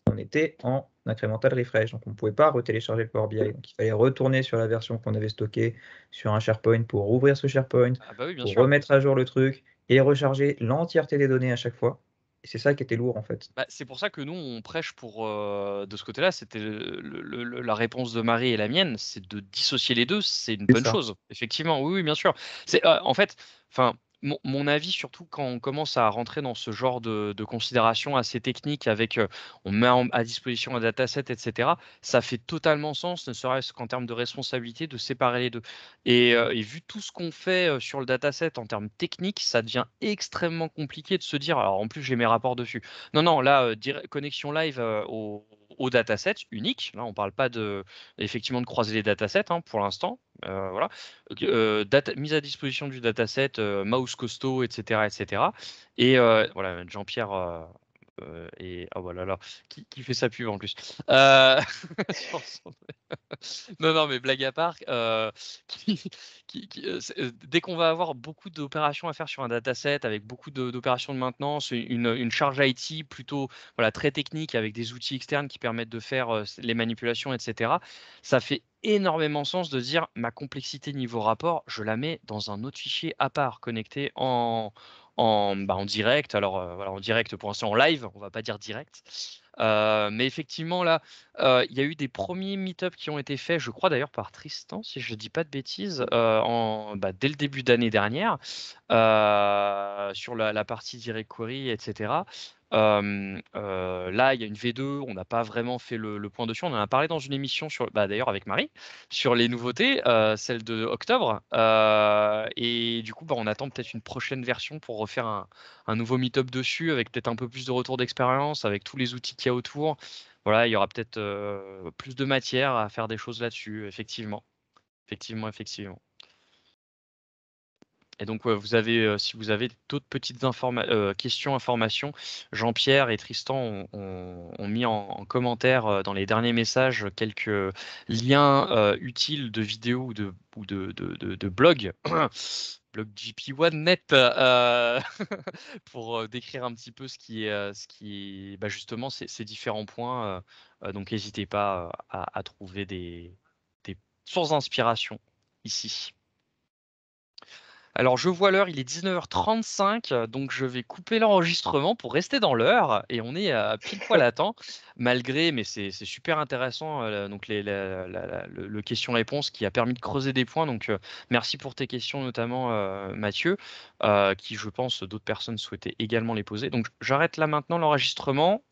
on était en incremental refresh, donc on ne pouvait pas retélécharger le Power BI. Donc il fallait retourner sur la version qu'on avait stockée sur un SharePoint pour rouvrir ce SharePoint, Ah bah oui, bien pour sûr. remettre à jour le truc et recharger l'entièreté des données à chaque fois. Et c'est ça qui était lourd en fait. Bah, c'est pour ça que nous, on prêche de ce côté-là. C'était la réponse de Marie et la mienne, c'est de dissocier les deux. C'est une C'est bonne ça. chose, effectivement. Oui, oui, bien sûr. C'est en fait, enfin, mon avis, surtout quand on commence à rentrer dans ce genre de considération assez technique, avec on met à disposition un dataset, etc. Ça fait totalement sens, ne serait-ce qu'en termes de responsabilité, de séparer les deux. Et vu tout ce qu'on fait sur le dataset en termes techniques, ça devient extrêmement compliqué de se dire. Alors en plus, j'ai mes rapports dessus. Non, non, là, connexion live au dataset unique. Là, on parle pas effectivement de croiser les datasets hein, pour l'instant. Voilà. Mise à disposition du dataset, mouse costaud, etc., etc. Et voilà, Jean-Pierre et oh voilà là, qui fait sa pub en plus. Sur son- Non, mais blague à part, qui dès qu'on va avoir beaucoup d'opérations à faire sur un dataset avec beaucoup d'opérations de maintenance, une charge IT plutôt, voilà, très technique avec des outils externes qui permettent de faire, les manipulations et cetera, ça fait énormément sens de dire: «Ma complexité niveau rapport, je la mets dans un autre fichier à part, connecté en direct». Alors, voilà, en direct pour l'instant, en live, on va pas dire direct. Mais effectivement là, il y a eu des premiers meet-up qui ont été faits, je crois d'ailleurs par Tristan, si je ne dis pas de bêtises, dès le début d'année dernière, sur la partie direct query et cetera. Là, il y a une V2, on n'a pas vraiment fait le point dessus. On en a parlé dans une émission d'ailleurs avec Marie, sur les nouveautés, celle de octobre. Et du coup, on attend peut-être une prochaine version pour refaire un nouveau meet-up dessus, avec peut-être un peu plus de retour d'expérience, avec tous les outils qu'il y a autour. Voilà, il y aura peut-être plus de matière à faire des choses là-dessus, effectivement. Effectivement. Et donc, vous avez, si vous avez d'autres petites questions, informations, Jean-Pierre et Tristan ont mis en commentaire dans les derniers messages quelques liens utiles de vidéos ou de blogs. Blog GP1net pour décrire un petit peu justement ces différents points. Donc, n'hésitez pas à trouver des sources d'inspiration ici. Alors, je vois l'heure, il est 19h35, donc je vais couper l'enregistrement pour rester dans l'heure. Et on est à pile poil à temps, mais c'est super intéressant. Donc, le question-réponse qui a permis de creuser des points. Donc, merci pour tes questions, notamment Mathieu, qui, je pense, d'autres personnes souhaitaient également les poser. Donc, j'arrête là maintenant l'enregistrement